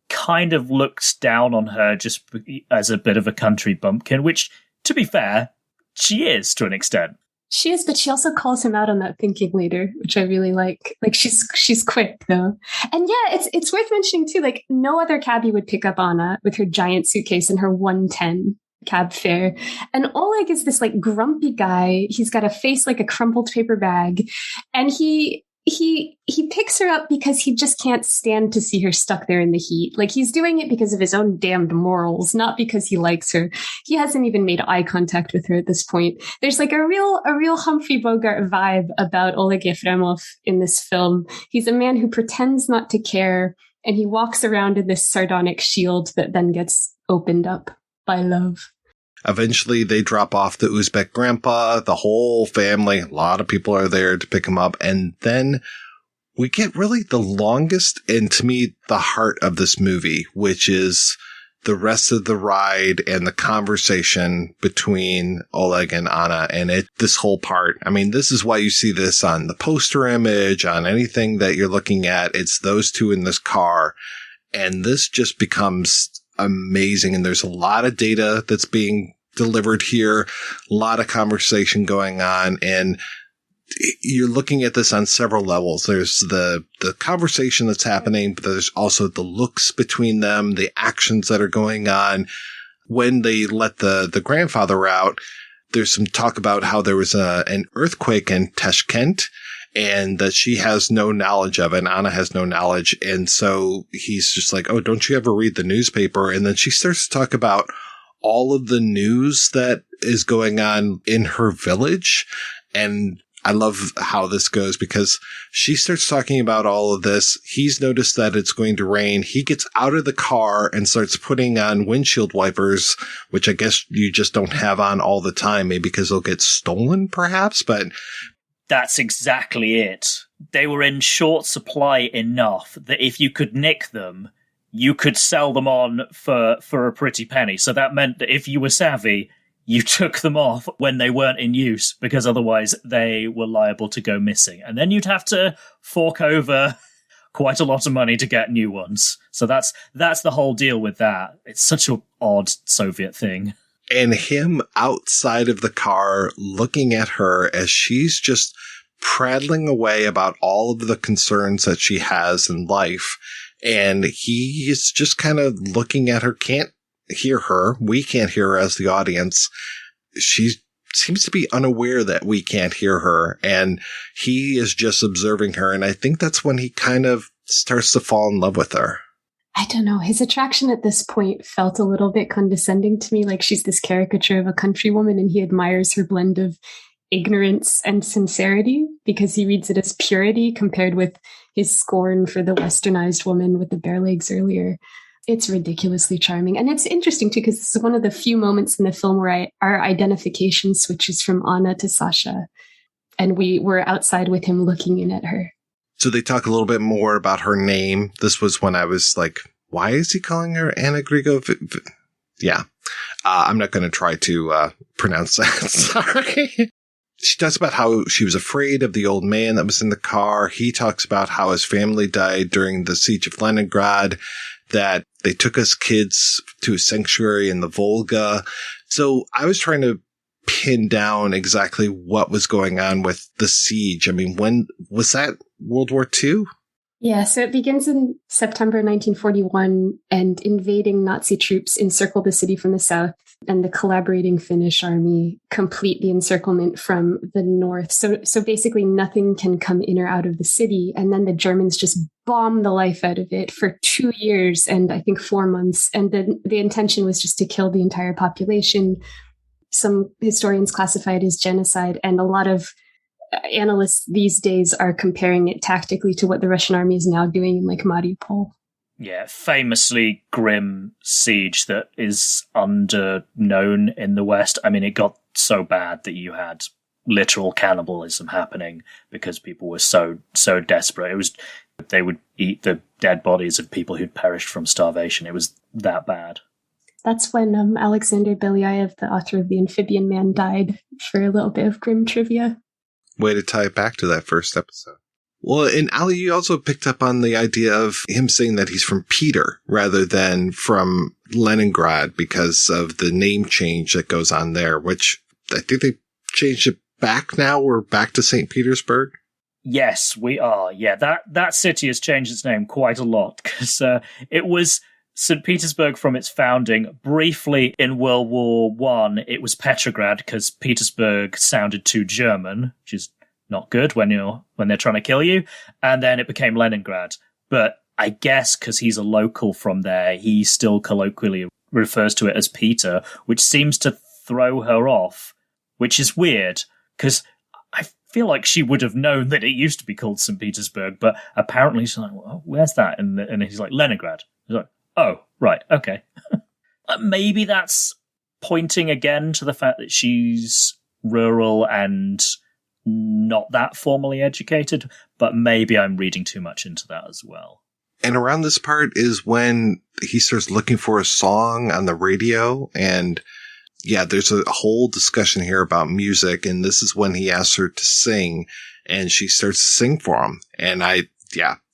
kind of looks down on her just as a bit of a country bumpkin, which, to be fair, she is to an extent. She is, but she also calls him out on that thinking later, which I really like. Like she's quick though. And yeah, it's worth mentioning too, like no other cabbie would pick up Anna with her giant suitcase and her 110 cab fare. And Oleg is this like grumpy guy. He's got a face like a crumpled paper bag. And he picks her up because he just can't stand to see her stuck there in the heat. Like he's doing it because of his own damned morals, not because he likes her. He hasn't even made eye contact with her at this point. There's like a real Humphrey Bogart vibe about Oleg Yefremov in this film. He's a man who pretends not to care, and he walks around in this sardonic shield that then gets opened up by love. Eventually, they drop off the Uzbek grandpa, the whole family. A lot of people are there to pick him up. And then we get really the longest and, to me, the heart of this movie, which is the rest of the ride and the conversation between Oleg and Anna. And this whole part, I mean, this is why you see this on the poster image, on anything that you're looking at. It's those two in this car. And this just becomes amazing. And there's a lot of data that's being delivered here, a lot of conversation going on, and you're looking at this on several levels. There's the conversation that's happening, but there's also the looks between them, the actions that are going on. When they let the grandfather out, there's some talk about how there was an earthquake in Tashkent, and that she has no knowledge of it, and Anna has no knowledge. And so he's just like, oh, don't you ever read the newspaper? And then she starts to talk about all of the news that is going on in her village. And I love how this goes because she starts talking about all of this. He's noticed that it's going to rain. He gets out of the car and starts putting on windshield wipers, which I guess you just don't have on all the time, maybe because they'll get stolen perhaps, but that's exactly it. They were in short supply enough that if you could nick them, you could sell them on for a pretty penny. So that meant that if you were savvy, you took them off when they weren't in use, because otherwise they were liable to go missing. And then you'd have to fork over quite a lot of money to get new ones. So that's the whole deal with that. It's such an odd Soviet thing. And him outside of the car looking at her as she's just prattling away about all of the concerns that she has in life. And he is just kind of looking at her, can't hear her. We can't hear her as the audience. She seems to be unaware that we can't hear her. And he is just observing her. And I think that's when he kind of starts to fall in love with her. I don't know. His attraction at this point felt a little bit condescending to me. Like she's this caricature of a countrywoman and he admires her blend of ignorance and sincerity because he reads it as purity compared with his scorn for the westernized woman with the bare legs earlier. It's ridiculously charming. And it's interesting too, because this is one of the few moments in the film where our identification switches from Anna to Sasha. And we were outside with him looking in at her. So they talk a little bit more about her name. This was when I was like, why is he calling her Anna Grigo? Yeah. I'm not going to try to pronounce that. Sorry. She talks about how she was afraid of the old man that was in the car. He talks about how his family died during the siege of Leningrad, that they took us kids to a sanctuary in the Volga. So I was trying to pin down exactly what was going on with the siege. I mean, when was that? World War II? Yeah, so it begins in September 1941, and invading Nazi troops encircle the city from the south. and the collaborating Finnish army complete the encirclement from the north. So basically nothing can come in or out of the city. And then the Germans just bomb the life out of it for 2 years and I think 4 months. And then the intention was just to kill the entire population. Some historians classify it as genocide, and a lot of analysts these days are comparing it tactically to what the Russian army is now doing in like Mariupol. Yeah, famously grim siege that is underknown in the West. I mean, it got so bad that you had literal cannibalism happening because people were so desperate. They would eat the dead bodies of people who'd perished from starvation. It was that bad. That's when Alexander Belyaev, the author of The Amphibian Man, died, for a little bit of grim trivia. Way to tie it back to that first episode. Well, and Ali, you also picked up on the idea of him saying that he's from Peter rather than from Leningrad because of the name change that goes on there, which I think they changed it back now. We're back to St. Petersburg. Yes, we are. Yeah, that city has changed its name quite a lot because it was St. Petersburg from its founding. Briefly in World War I, it was Petrograd because Petersburg sounded too German, which is not good when they're trying to kill you. And then it became Leningrad. But I guess because he's a local from there, he still colloquially refers to it as Peter, which seems to throw her off, which is weird because I feel like she would have known that it used to be called St. Petersburg, but apparently she's like, well, where's that? And he's like, Leningrad. He's like, oh, right, okay. Maybe that's pointing again to the fact that she's rural and not that formally educated, but maybe I'm reading too much into that as well. And around this part is when he starts looking for a song on the radio. And yeah, there's a whole discussion here about music. And this is when he asks her to sing and she starts to sing for him. And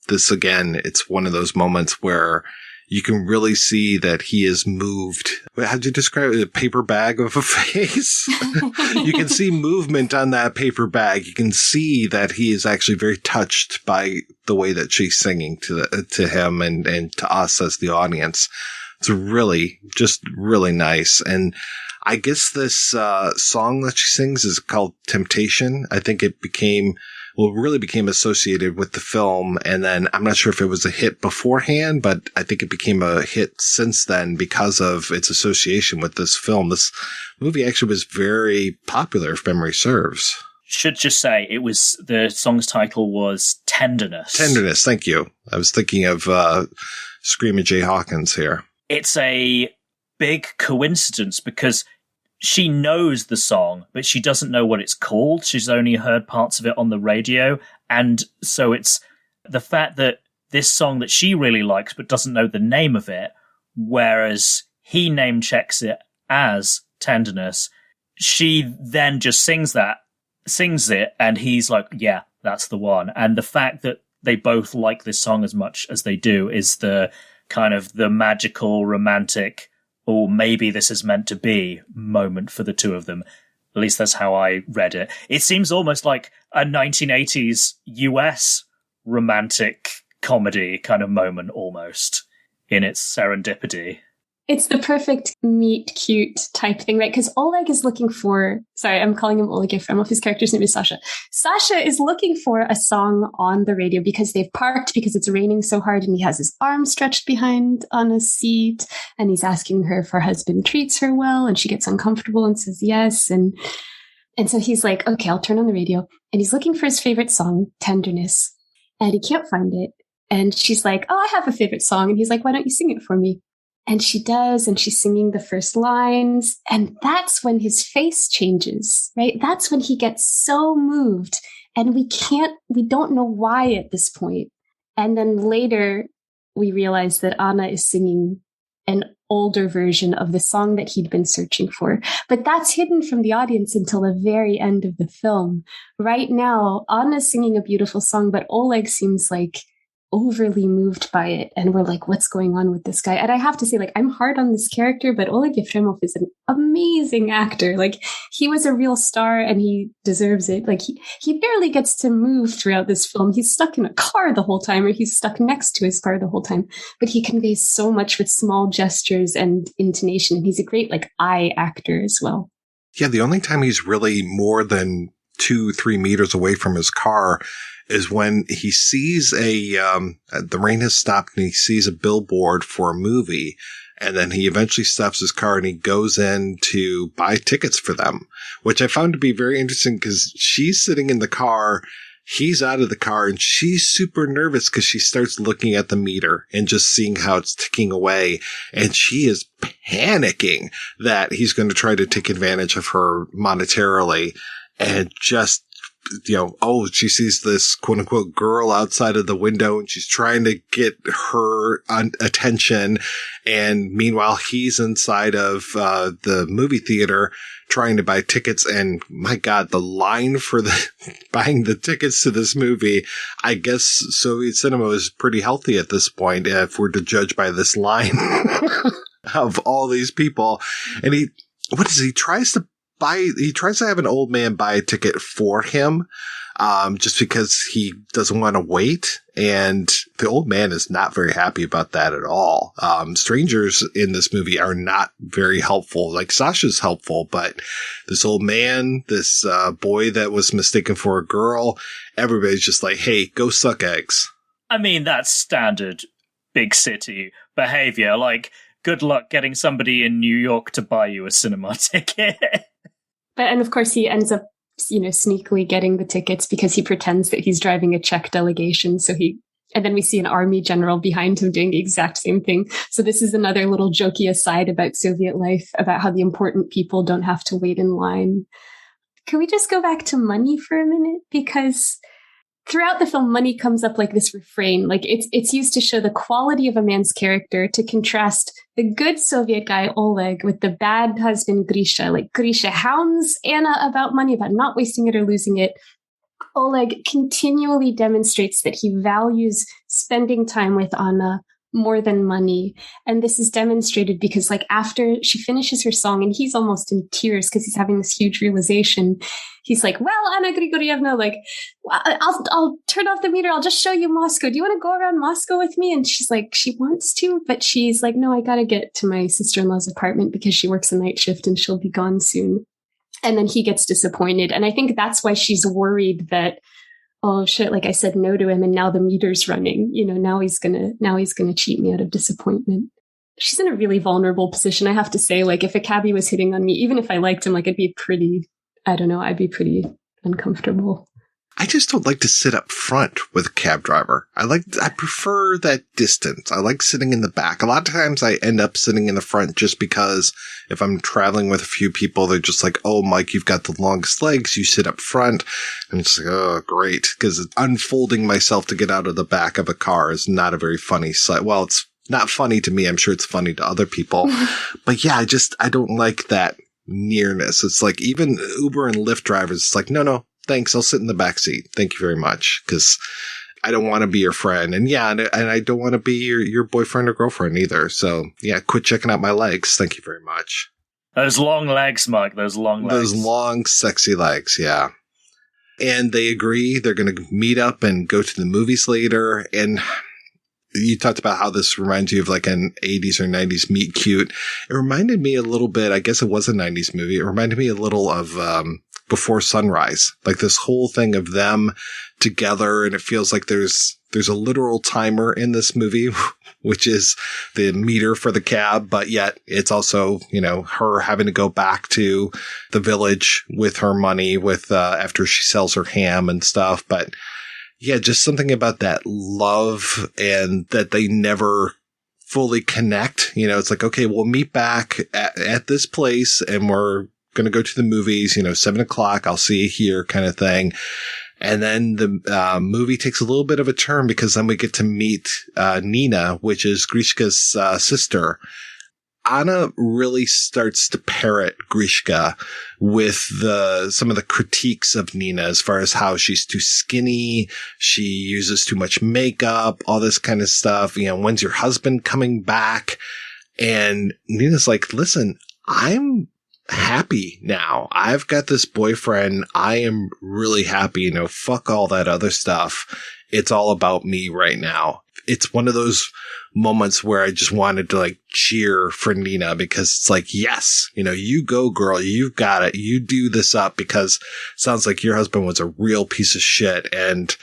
this again, it's one of those moments where you can really see that he is moved. How'd you describe it? A paper bag of a face? You can see movement on that paper bag. You can see that he is actually very touched by the way that she's singing to him and to us as the audience. It's really, just really nice. And I guess this song that she sings is called Temptation. I think it really became associated with the film. And then I'm not sure if it was a hit beforehand, but I think it became a hit since then because of its association with this film. This movie actually was very popular, if memory serves. Should just say the song's title was Tenderness. Tenderness, thank you. I was thinking of Screaming Jay Hawkins here. It's a big coincidence because she knows the song, but she doesn't know what it's called. She's only heard parts of it on the radio. And so it's the fact that this song that she really likes, but doesn't know the name of it, whereas he name checks it as Tenderness. She then just sings it, and he's like, yeah, that's the one. And the fact that they both like this song as much as they do is the kind of the magical, romantic, or maybe this is meant to be moment for the two of them. At least that's how I read it. It seems almost like a 1980s US romantic comedy kind of moment almost in its serendipity. It's the perfect meet cute type thing, right? Because Oleg is looking for, sorry, I'm calling him Oleg. I don't know if his character's name is Sasha. Sasha is looking for a song on the radio because they've parked because it's raining so hard and he has his arm stretched behind on a seat and he's asking her if her husband treats her well and she gets uncomfortable and says yes. And so he's like, okay, I'll turn on the radio. And he's looking for his favorite song, Tenderness. And he can't find it. And she's like, oh, I have a favorite song. And he's like, why don't you sing it for me? And she does, and she's singing the first lines. And that's when his face changes, right? That's when he gets so moved. And we don't know why at this point. And then later we realize that Anna is singing an older version of the song that he'd been searching for. But that's hidden from the audience until the very end of the film. Right now, Anna's singing a beautiful song, but Oleg seems like overly moved by it. And we're like, what's going on with this guy? And I have to say, like, I'm hard on this character, but Oleg Yefremov is an amazing actor. Like, he was a real star and he deserves it. Like, he barely gets to move throughout this film. He's stuck in a car the whole time, or he's stuck next to his car the whole time. But he conveys so much with small gestures and intonation. And he's a great, like, eye actor as well. Yeah, the only time he's really more than 2-3 meters away from his car is when he sees the rain has stopped and he sees a billboard for a movie. And then he eventually stops his car and he goes in to buy tickets for them, which I found to be very interesting because she's sitting in the car. He's out of the car and she's super nervous because she starts looking at the meter and just seeing how it's ticking away. And she is panicking that he's going to try to take advantage of her monetarily. And just, she sees this quote unquote girl outside of the window and she's trying to get her attention. And meanwhile, he's inside of the movie theater trying to buy tickets. And my God, the line for buying the tickets to this movie, I guess Soviet cinema is pretty healthy at this point, if we're to judge by this line of all these people. And he tries to have an old man buy a ticket for him, just because he doesn't want to wait. And the old man is not very happy about that at all. Strangers in this movie are not very helpful. Like, Sasha's helpful, but this old man, this boy that was mistaken for a girl, everybody's just like, hey, go suck eggs. I mean, that's standard big city behavior. Like, good luck getting somebody in New York to buy you a cinema ticket. And of course, he ends up, sneakily getting the tickets because he pretends that he's driving a Czech delegation. And then we see an army general behind him doing the exact same thing. So this is another little jokey aside about Soviet life, about how the important people don't have to wait in line. Can we just go back to money for a minute? Because throughout the film, money comes up like this refrain. Like, it's used to show the quality of a man's character, to contrast the good Soviet guy, Oleg, with the bad husband, Grisha. Like, Grisha hounds Anna about money, about not wasting it or losing it. Oleg continually demonstrates that he values spending time with Anna more than money. And this is demonstrated because, like, after she finishes her song and he's almost in tears because he's having this huge realization, he's like, well, Anna Grigorievna, like, I'll turn off the meter. I'll just show you Moscow. Do you want to go around Moscow with me? And she's like, she wants to, but she's like, no, I got to get to my sister-in-law's apartment because she works a night shift and she'll be gone soon. And then he gets disappointed. And I think that's why she's worried that, oh shit, like, I said no to him and now the meter's running. Now he's gonna cheat me out of disappointment. She's in a really vulnerable position, I have to say. Like, if a cabbie was hitting on me, even if I liked him, like, I'd be pretty uncomfortable. I just don't like to sit up front with a cab driver. I prefer that distance. I like sitting in the back. A lot of times I end up sitting in the front just because if I'm traveling with a few people, they're just like, oh, Mike, you've got the longest legs. You sit up front. And it's like, oh, great. Because unfolding myself to get out of the back of a car is not a very funny sight. Well, it's not funny to me. I'm sure it's funny to other people. But yeah, I don't like that nearness. It's like even Uber and Lyft drivers, it's like, no. Thanks. I'll sit in the back seat. Thank you very much. Because I don't want to be your friend. And yeah, and I don't want to be your boyfriend or girlfriend either. So yeah, quit checking out my legs. Thank you very much. Those long legs, Mike. Those long legs. Those long, sexy legs. Yeah. And they agree. They're going to meet up and go to the movies later. And you talked about how this reminds you of like an 80s or 90s meet cute. It reminded me a little bit. I guess it was a 90s movie. It reminded me a little of, Before Sunrise, like this whole thing of them together. And it feels like there's a literal timer in this movie, which is the meter for the cab. But yet it's also, her having to go back to the village with her money after she sells her ham and stuff. But yeah, just something about that love and that they never fully connect. It's like, okay, we'll meet back at this place and we're going to go to the movies, 7:00. I'll see you here kind of thing. And then the movie takes a little bit of a turn because then we get to meet Nina, which is Grishka's sister. Anna really starts to parrot Grishka with some of the critiques of Nina as far as how she's too skinny, she uses too much makeup, all this kind of stuff. When's your husband coming back? And Nina's like, listen, I'm happy now. I've got this boyfriend. I am really happy. Fuck all that other stuff. It's all about me right now. It's one of those moments where I just wanted to cheer for Nina, because it's like, yes, you go, girl, you've got it. You do this up, because it sounds like your husband was a real piece of shit. And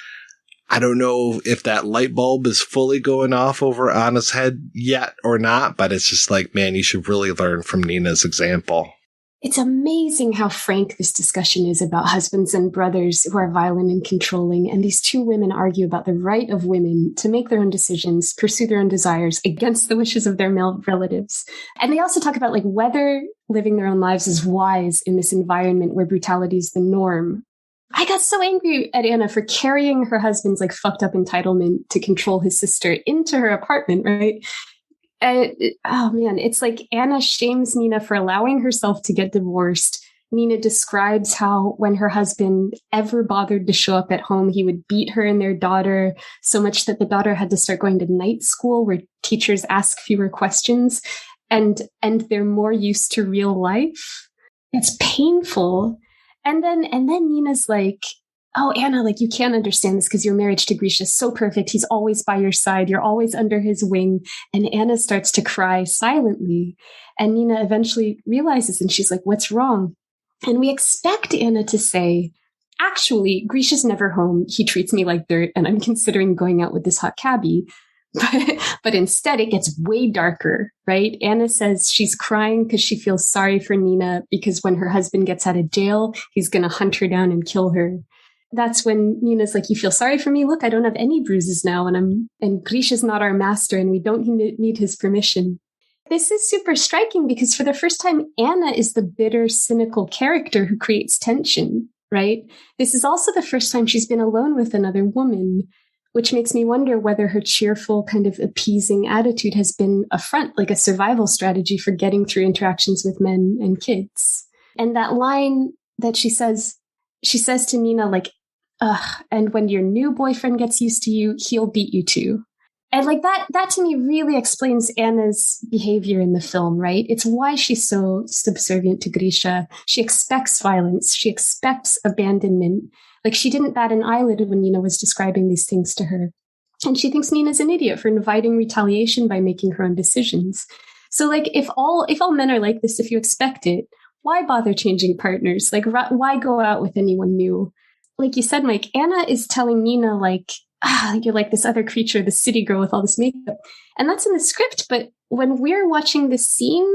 I don't know if that light bulb is fully going off over Anna's head yet or not, but it's just like, man, you should really learn from Nina's example. It's amazing how frank this discussion is about husbands and brothers who are violent and controlling. And these two women argue about the right of women to make their own decisions, pursue their own desires against the wishes of their male relatives. And they also talk about whether living their own lives is wise in this environment where brutality is the norm. I got so angry at Anna for carrying her husband's fucked up entitlement to control his sister into her apartment, right? Oh man, it's like Anna shames Nina for allowing herself to get divorced. Nina describes how when her husband ever bothered to show up at home, he would beat her and their daughter so much that the daughter had to start going to night school where teachers ask fewer questions and they're more used to real life. It's painful. And then Nina's like, oh, Anna, you can't understand this because your marriage to Grisha is so perfect. He's always by your side. You're always under his wing. And Anna starts to cry silently. And Nina eventually realizes, and she's like, what's wrong? And we expect Anna to say, actually, Grisha's never home. He treats me like dirt, and I'm considering going out with this hot cabbie. But instead, it gets way darker, right? Anna says she's crying because she feels sorry for Nina because when her husband gets out of jail, he's going to hunt her down and kill her. That's when Nina's like, you feel sorry for me? Look, I don't have any bruises now, and Grisha's not our master, and we don't need his permission. This is super striking because for the first time, Anna is the bitter, cynical character who creates tension, right? This is also the first time she's been alone with another woman, which makes me wonder whether her cheerful, kind of appeasing attitude has been a front, like a survival strategy for getting through interactions with men and kids. And that line that she says to Nina, ugh, and when your new boyfriend gets used to you, he'll beat you too. And that to me really explains Anna's behavior in the film, right? It's why she's so subservient to Grisha. She expects violence. She expects abandonment. She didn't bat an eyelid when Nina was describing these things to her. And she thinks Nina's an idiot for inviting retaliation by making her own decisions. So if all men are like this, if you expect it, why bother changing partners? Why go out with anyone new? Like you said, Mike, Anna is telling Nina, you're like this other creature, the city girl with all this makeup. And that's in the script. But when we're watching this scene,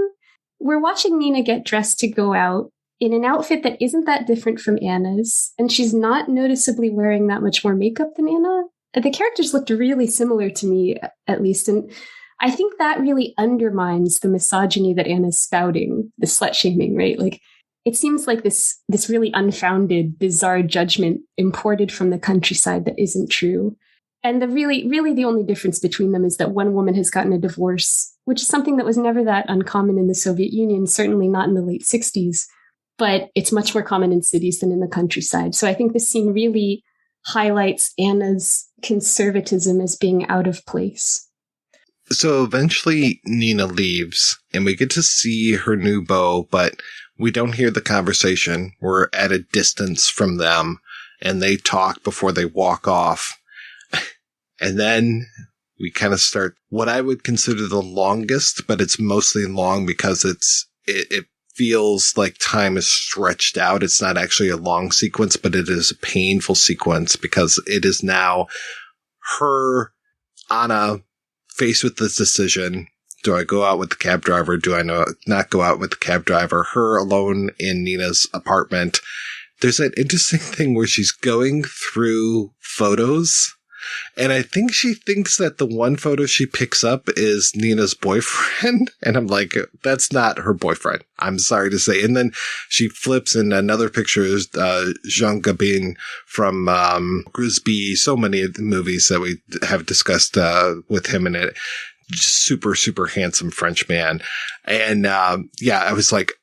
we're watching Nina get dressed to go out in an outfit that isn't that different from Anna's. And she's not noticeably wearing that much more makeup than Anna. The characters looked really similar to me, at least. And I think that really undermines the misogyny that Anna's spouting, the slut shaming, right? It seems like this really unfounded, bizarre judgment imported from the countryside that isn't true. And really the only difference between them is that one woman has gotten a divorce, which is something that was never that uncommon in the Soviet Union, certainly not in the late 60s, but it's much more common in cities than in the countryside. So I think this scene really highlights Anna's conservatism as being out of place. So eventually Nina leaves and we get to see her new beau, but we don't hear the conversation. We're at a distance from them and they talk before they walk off. And then we kind of start what I would consider the longest, but it's mostly long because it feels like time is stretched out. It's not actually a long sequence, but it is a painful sequence because it is now her, Anna, faced with this decision. Do I go out with the cab driver? Do I not go out with the cab driver? Her alone in Nina's apartment. There's an interesting thing where she's going through photos. And I think she thinks that the one photo she picks up is Nina's boyfriend. And I'm like, that's not her boyfriend. I'm sorry to say. And then she flips and another picture is Jean Gabin from Grisby. So many of the movies that we have discussed with him in it. super, super handsome French man. And, I was like,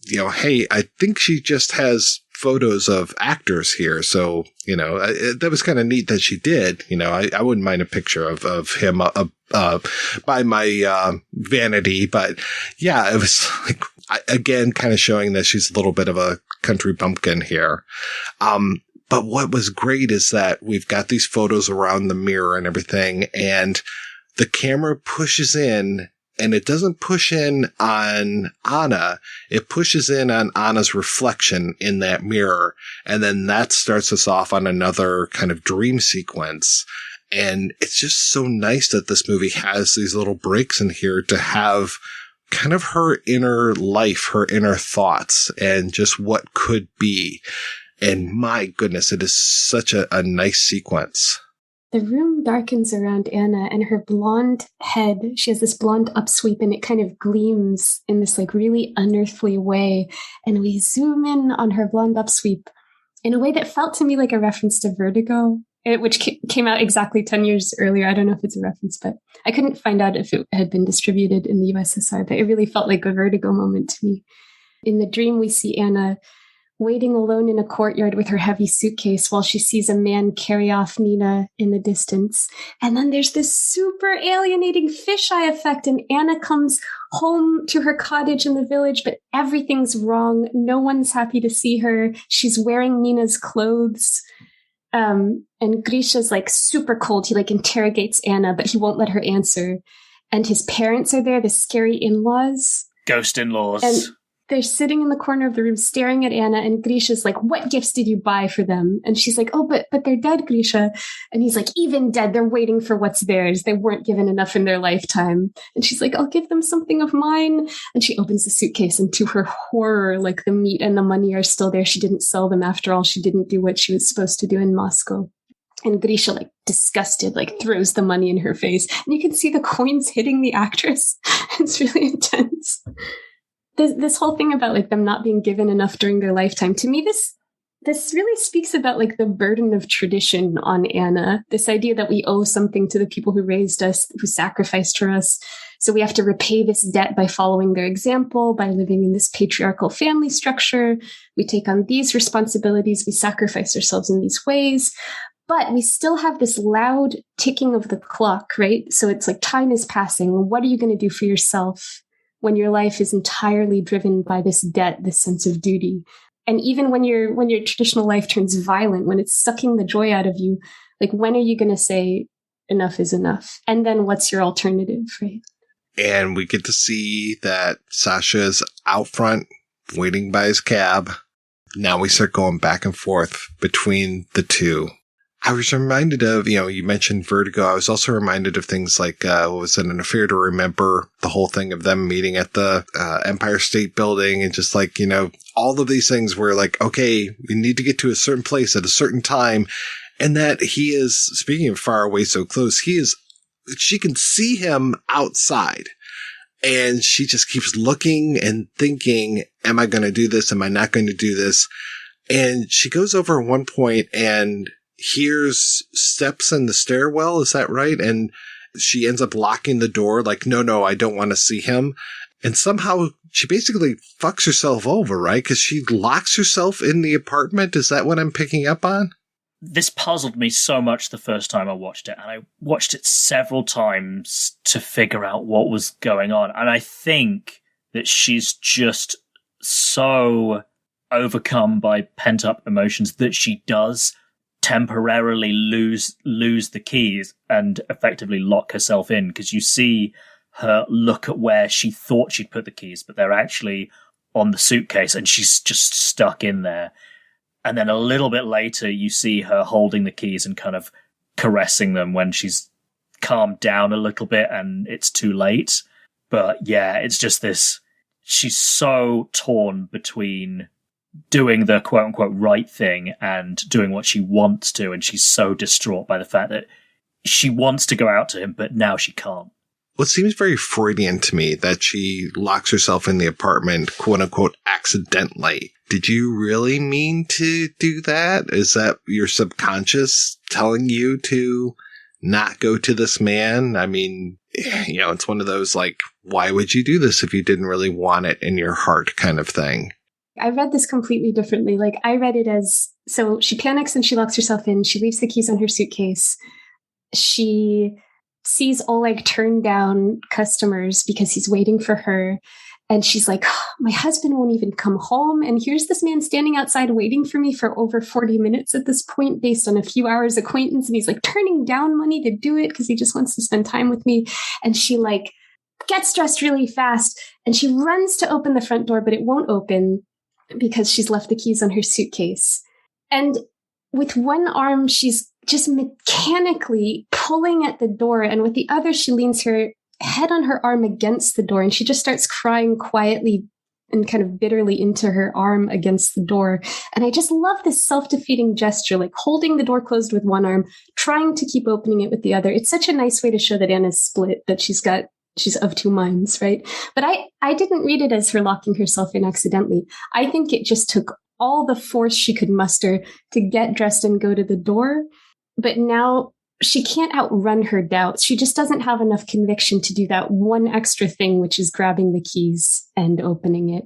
hey, I think she just has photos of actors here. So, that was kind of neat that she did. I wouldn't mind a picture of him by my vanity. But yeah, it was like, again, kind of showing that she's a little bit of a country bumpkin here. But what was great is that we've got these photos around the mirror and everything, and the camera pushes in. And it doesn't push in on Anna. It pushes in on Anna's reflection in that mirror. And then that starts us off on another kind of dream sequence. And it's just so nice that this movie has these little breaks in here to have kind of her inner life, her inner thoughts, and just what could be. And my goodness, it is such a nice sequence. The room darkens around Anna, and her blonde head, she has this blonde upsweep, and it kind of gleams in this like really unearthly way. And we zoom in on her blonde upsweep in a way that felt to me like a reference to Vertigo, which came out exactly 10 years earlier. I don't know if it's a reference, but I couldn't find out if it had been distributed in the USSR, but it really felt like a Vertigo moment to me. In the dream, we see Anna waiting alone in a courtyard with her heavy suitcase while she sees a man carry off Nina in the distance. And then there's this super alienating fisheye effect, and Anna comes home to her cottage in the village, but everything's wrong. No one's happy to see her. She's wearing Nina's clothes. And Grisha's like super cold. He like interrogates Anna, but he won't let her answer. And his parents are there, the scary in-laws. Ghost in-laws. And they're sitting in the corner of the room staring at Anna, and Grisha's like, what gifts did you buy for them? And she's like, oh, but they're dead, Grisha. And he's like, even dead, they're waiting for what's theirs. They weren't given enough in their lifetime. And she's like, I'll give them something of mine. And she opens the suitcase, and to her horror, like the meat and the money are still there. She didn't sell them after all. She didn't do what she was supposed to do in Moscow. And Grisha, like disgusted, like throws the money in her face. And you can see the coins hitting the actress. It's really intense. This whole thing about like them not being given enough during their lifetime, to me, this really speaks about like the burden of tradition on Anna. This idea that we owe something to the people who raised us, who sacrificed for us. So we have to repay this debt by following their example, by living in this patriarchal family structure. We take on these responsibilities. We sacrifice ourselves in these ways. But we still have this loud ticking of the clock, right? So it's like time is passing. What are you going to do for yourself when your life is entirely driven by this debt, this sense of duty? And even when your traditional life turns violent, when it's sucking the joy out of you, like when are you going to say enough is enough? And then what's your alternative, right? And we get to see that Sasha is out front waiting by his cab. Now we start going back and forth between the two. I was reminded of, you mentioned Vertigo. I was also reminded of things like, was it An Affair to Remember? The whole thing of them meeting at the Empire State Building, and just like, all of these things where like, okay, we need to get to a certain place at a certain time. And that he is, speaking of far away so close, she can see him outside. And she just keeps looking and thinking, am I going to do this? Am I not going to do this? And she goes over at one point and hears steps in the stairwell. Is that right? And she ends up locking the door like, no, I don't want to see him. And somehow she basically fucks herself over, right? Because she locks herself in the apartment. Is that what I'm picking up on? This puzzled me so much the first time I watched it, and I watched it several times to figure out what was going on. And I think that she's just so overcome by pent-up emotions that she does temporarily lose the keys and effectively lock herself in, because you see her look at where she thought she'd put the keys, but they're actually on the suitcase, and she's just stuck in there. And then a little bit later, you see her holding the keys and kind of caressing them when she's calmed down a little bit and it's too late. But yeah, it's just this, she's so torn between doing the quote unquote right thing and doing what she wants to. And she's so distraught by the fact that she wants to go out to him, but now she can't. Well, it seems very Freudian to me that she locks herself in the apartment, quote unquote, accidentally. Did you really mean to do that? Is that your subconscious telling you to not go to this man? I mean, It's one of those, like, why would you do this if you didn't really want it in your heart kind of thing? I read this completely differently. Like, I read it as, so she panics and she locks herself in. She leaves the keys on her suitcase. She sees Oleg turn down customers because he's waiting for her. And she's like, oh, my husband won't even come home. And here's this man standing outside waiting for me for over 40 minutes at this point, based on a few hours acquaintance. And he's like turning down money to do it because he just wants to spend time with me. And she like gets dressed really fast and she runs to open the front door, but it won't open because she's left the keys on her suitcase. And with one arm, she's just mechanically pulling at the door. And with the other, she leans her head on her arm against the door, and she just starts crying quietly and kind of bitterly into her arm against the door. And I just love this self-defeating gesture, like holding the door closed with one arm, trying to keep opening it with the other. It's such a nice way to show that Anna's split, that she's of two minds, right? But I didn't read it as her locking herself in accidentally. I think it just took all the force she could muster to get dressed and go to the door. But now she can't outrun her doubts. She just doesn't have enough conviction to do that one extra thing, which is grabbing the keys and opening it.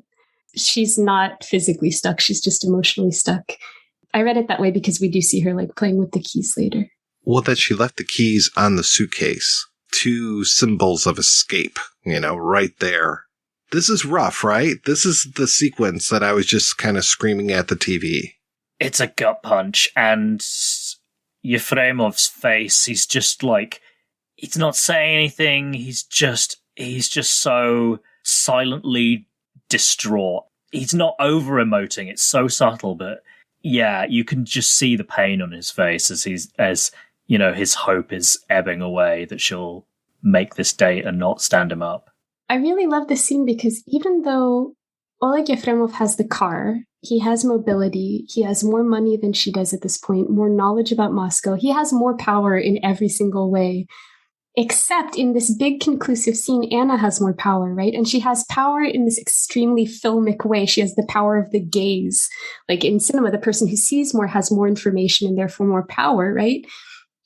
She's not physically stuck. She's just emotionally stuck. I read it that way because we do see her like playing with the keys later. Well, that she left the keys on the suitcase. Two symbols of escape, right there. This is rough, right? This is the sequence that I was just kind of screaming at the TV. It's a gut punch, and Yefremov's face, he's just like, he's not saying anything. He's just so silently distraught. He's not over emoting. It's so subtle, but yeah, you can just see the pain on his face as his hope is ebbing away that she'll make this date and not stand him up. I really love this scene because even though Oleg Yefremov has the car, he has mobility, he has more money than she does at this point, more knowledge about Moscow, he has more power in every single way. Except in this big conclusive scene, Anna has more power, right? And she has power in this extremely filmic way. She has the power of the gaze. Like in cinema, the person who sees more has more information and therefore more power, right?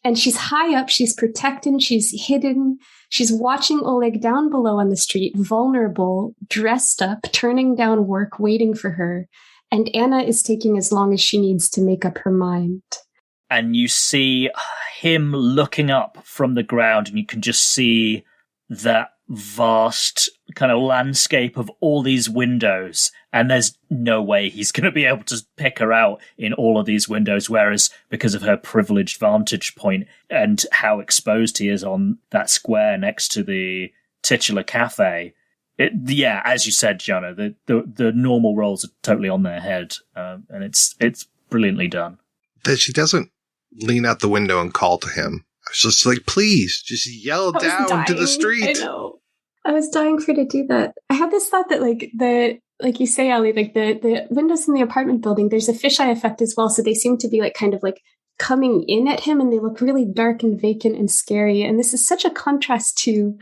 And she's high up, she's protected, she's hidden. She's watching Oleg down below on the street, vulnerable, dressed up, turning down work, waiting for her. And Anna is taking as long as she needs to make up her mind. And you see him looking up from the ground, and you can just see that vast kind of landscape of all these windows. And there's no way he's going to be able to pick her out in all of these windows. Whereas because of her privileged vantage point and how exposed he is on that square next to the titular cafe, as you said, Gianna, the normal roles are totally on their head. And it's brilliantly done. That she doesn't lean out the window and call to him. I was just like, please, just yell down to the street. I know. I was dying for her to do that. I had this thought that like you say, Ali, like the windows in the apartment building, there's a fisheye effect as well. So they seem to be like kind of like coming in at him, and they look really dark and vacant and scary. And this is such a contrast to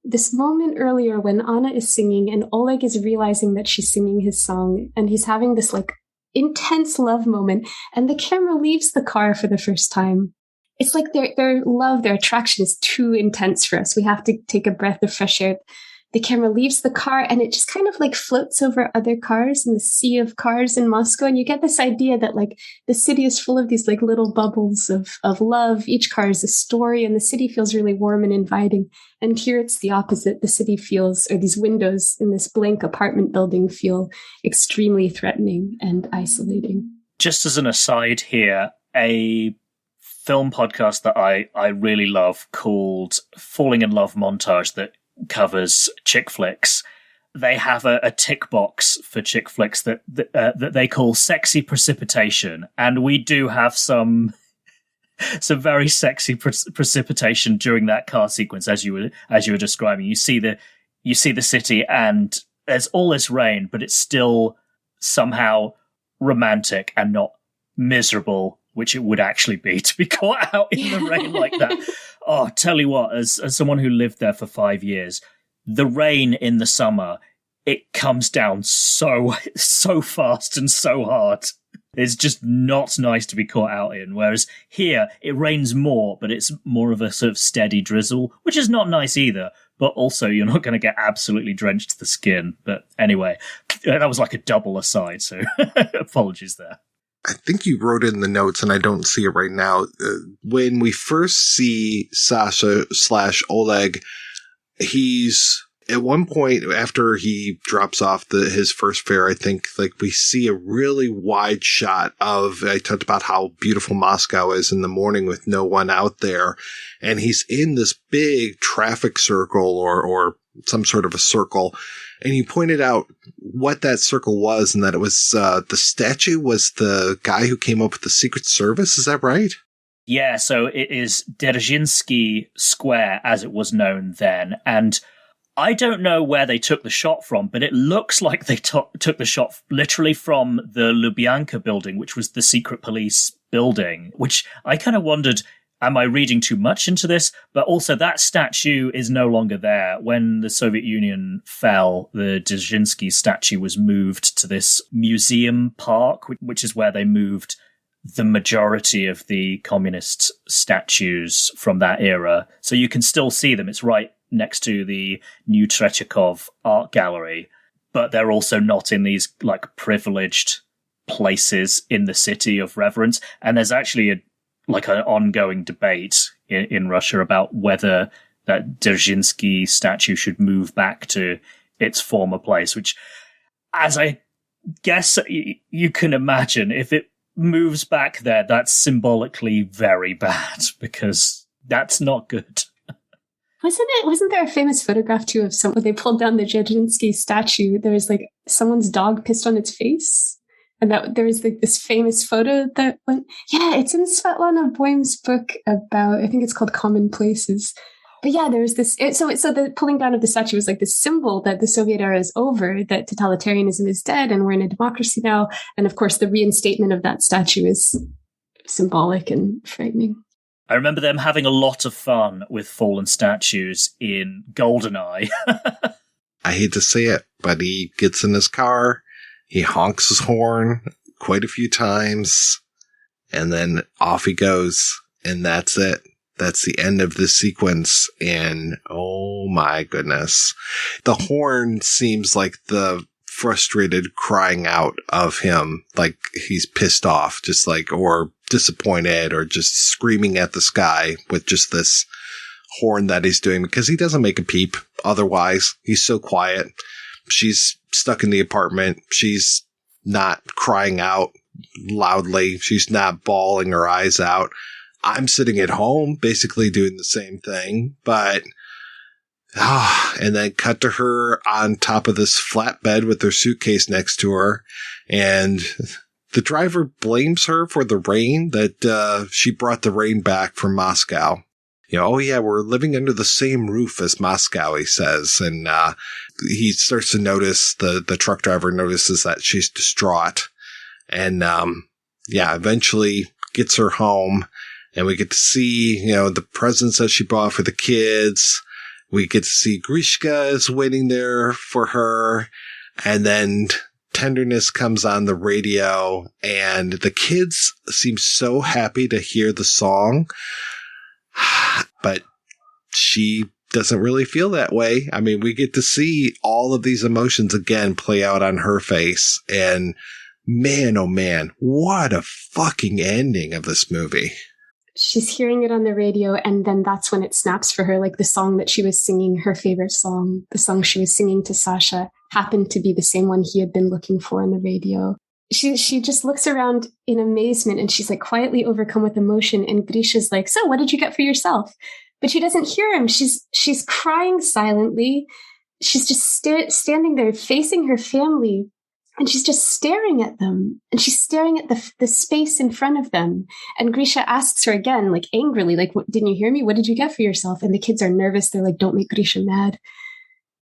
this moment earlier when Anna is singing and Oleg is realizing that she's singing his song, and he's having this like intense love moment, and the camera leaves the car for the first time. It's like their love, their attraction is too intense for us. We have to take a breath of fresh air. The camera leaves the car and it just kind of like floats over other cars in the sea of cars in Moscow. And you get this idea that like the city is full of these like little bubbles of love. Each car is a story, and the city feels really warm and inviting. And here it's the opposite. The city feels, or these windows in this blank apartment building feel extremely threatening and isolating. Just as an aside here, a film podcast that I really love called Falling in Love Montage that covers chick flicks. They have a tick box for chick flicks that they call sexy precipitation, and we do have some very sexy precipitation during that car sequence, as you were describing. You see the city, and there's all this rain, but it's still somehow romantic and not miserable, which it would actually be to be caught out in the rain like that. Oh, tell you what, as someone who lived there for 5 years, the rain in the summer, it comes down so fast and so hard. It's just not nice to be caught out in. Whereas here, it rains more, but it's more of a sort of steady drizzle, which is not nice either. But also, you're not going to get absolutely drenched to the skin. But anyway, that was like a double aside, so apologies there. I think you wrote it in the notes, and I don't see it right now. When we first see Sasha / Oleg, he's at one point after he drops off his first fare, I think, like, we see a really wide shot of, I talked about how beautiful Moscow is in the morning with no one out there. And he's in this big traffic circle or some sort of a circle. And you pointed out what that circle was, and that it was, the statue was the guy who came up with the Secret Service. Is that right? Yeah, so it is Dzerzhinsky Square, as it was known then. And I don't know where they took the shot from, but it looks like they took the shot literally from the Lubyanka building, which was the secret police building, which I kind of wondered, am I reading too much into this? But also that statue is no longer there. When the Soviet Union fell, the Dzerzhinsky statue was moved to this museum park, which is where they moved the majority of the communist statues from that era. So you can still see them. It's right next to the new Tretyakov art gallery, but they're also not in these like privileged places in the city of reverence. And there's actually an ongoing debate in Russia about whether that Dzerzhinsky statue should move back to its former place, which, as I guess you can imagine, if it moves back there, that's symbolically very bad, because that's not good. Wasn't there a famous photograph too of when they pulled down the Dzerzhinsky statue, there was like someone's dog pissed on its face? And that there was like this famous photo that went, yeah, it's in Svetlana Boym's book about, I think it's called Common Places. But yeah, there was this, so the pulling down of the statue was like this symbol that the Soviet era is over, that totalitarianism is dead and we're in a democracy now. And of course, the reinstatement of that statue is symbolic and frightening. I remember them having a lot of fun with fallen statues in GoldenEye. I hate to say it, but he gets in his car, he honks his horn quite a few times, and then off he goes, and that's it. That's the end of this sequence, and oh my goodness. The horn seems like the frustrated crying out of him, like he's pissed off, just like, or disappointed, or just screaming at the sky with just this horn that he's doing, because he doesn't make a peep otherwise. He's so quiet. She's stuck in the apartment. She's not crying out loudly. She's not bawling her eyes out. I'm sitting at home basically doing the same thing, but and then cut to her on top of this flatbed with her suitcase next to her, and the driver blames her for the rain, that she brought the rain back from Moscow. You know, oh yeah, we're living under the same roof as Moscow, he says. And he starts to notice, the truck driver notices that she's distraught. And eventually gets her home. And we get to see, the presents that she bought for the kids. We get to see Grishka is waiting there for her. And then Tenderness comes on the radio, and the kids seem so happy to hear the song, but she doesn't really feel that way. I mean, we get to see all of these emotions again play out on her face, and man, oh man, what a fucking ending of this movie. She's hearing it on the radio, and then that's when it snaps for her. Like the song that she was singing, her favorite song, the song she was singing to Sasha, happened to be the same one he had been looking for on the radio. She just looks around in amazement, and she's like quietly overcome with emotion. And Grisha's like, "So what did you get for yourself?" But she doesn't hear him. She's crying silently. She's just standing there facing her family. And she's just staring at them, and she's staring at the space in front of them. And Grisha asks her again, like angrily, like, "Didn't you hear me? What did you get for yourself?" And the kids are nervous. They're like, "Don't make Grisha mad."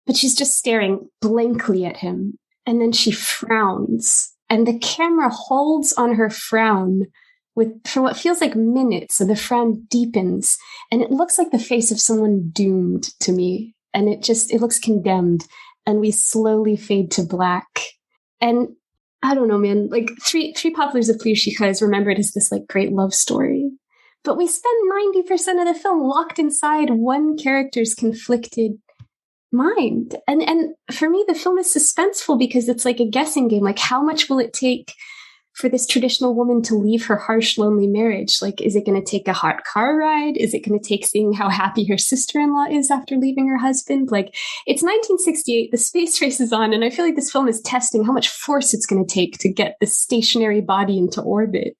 But she's just staring blankly at him. And then she frowns, and the camera holds on her frown for what feels like minutes. And the frown deepens, and it looks like the face of someone doomed to me. And it looks condemned. And we slowly fade to black. And I don't know, man. Like Three Poplars of Plyuschikha is remembered as this like great love story. But we spend 90% of the film locked inside one character's conflicted mind. And for me, the film is suspenseful because it's like a guessing game. Like, how much will it take for this traditional woman to leave her harsh, lonely marriage? Like, is it going to take a hot car ride? Is it going to take seeing how happy her sister-in-law is after leaving her husband? Like, it's 1968, the space race is on, and I feel like this film is testing how much force it's going to take to get this stationary body into orbit.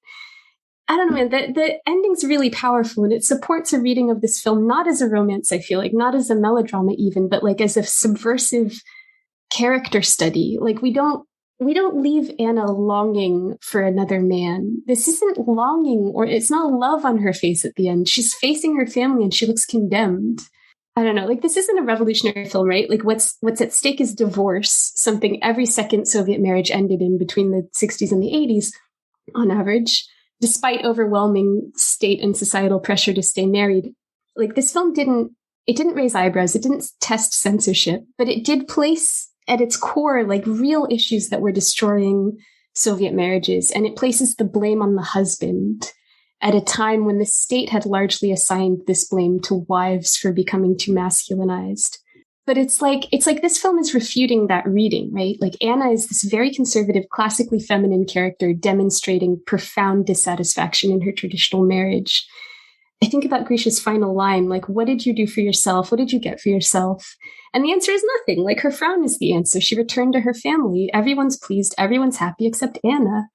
I don't know, man, the ending's really powerful, and it supports a reading of this film, not as a romance, I feel like, not as a melodrama even, but like as a subversive character study. Like, we don't leave Anna longing for another man. This isn't longing, or it's not love on her face at the end. She's facing her family and she looks condemned. I don't know, like, this isn't a revolutionary film, right? Like, what's at stake is divorce, something every second Soviet marriage ended in between the 60s and the 80s on average. Despite overwhelming state and societal pressure to stay married. Like, this film didn't raise eyebrows, it didn't test censorship, but it did place at its core like real issues that were destroying Soviet marriages, and it places the blame on the husband at a time when the state had largely assigned this blame to wives for becoming too masculinized. But it's like this film is refuting that reading, right? Like, Anna is this very conservative, classically feminine character demonstrating profound dissatisfaction in her traditional marriage. I think about Grisha's final line, like, what did you do for yourself? What did you get for yourself? And the answer is nothing. Like, her frown is the answer. She returned to her family. Everyone's pleased. Everyone's happy except Anna.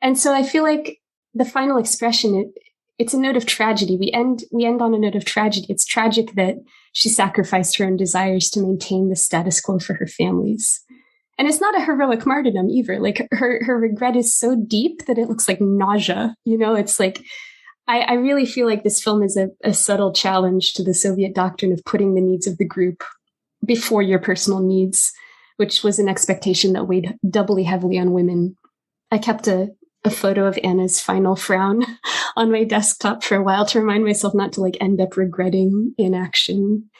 And so I feel like the final expression, it's a note of tragedy. We end on a note of tragedy. It's tragic that she sacrificed her own desires to maintain the status quo for her families. And it's not a heroic martyrdom either. Like, her regret is so deep that it looks like nausea. You know, it's like, I really feel like this film is a subtle challenge to the Soviet doctrine of putting the needs of the group before your personal needs, which was an expectation that weighed doubly heavily on women. I kept a photo of Anna's final frown on my desktop for a while to remind myself not to like end up regretting inaction.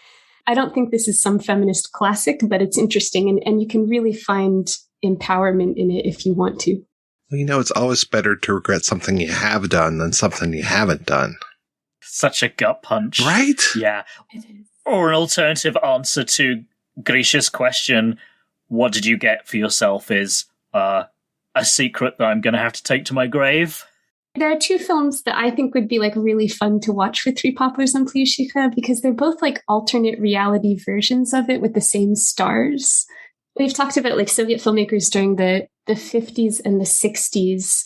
I don't think this is some feminist classic, but it's interesting, and you can really find empowerment in it if you want to. Well, you know, it's always better to regret something you have done than something you haven't done. Such a gut punch. Right? Yeah. Or an alternative answer to Grisha's question, what did you get for yourself, is a secret that I'm going to have to take to my grave. There are two films that I think would be like really fun to watch for Three Poplars and Plyuschikha, because they're both like alternate reality versions of it with the same stars. We've talked about like Soviet filmmakers during the 50s and the 60s.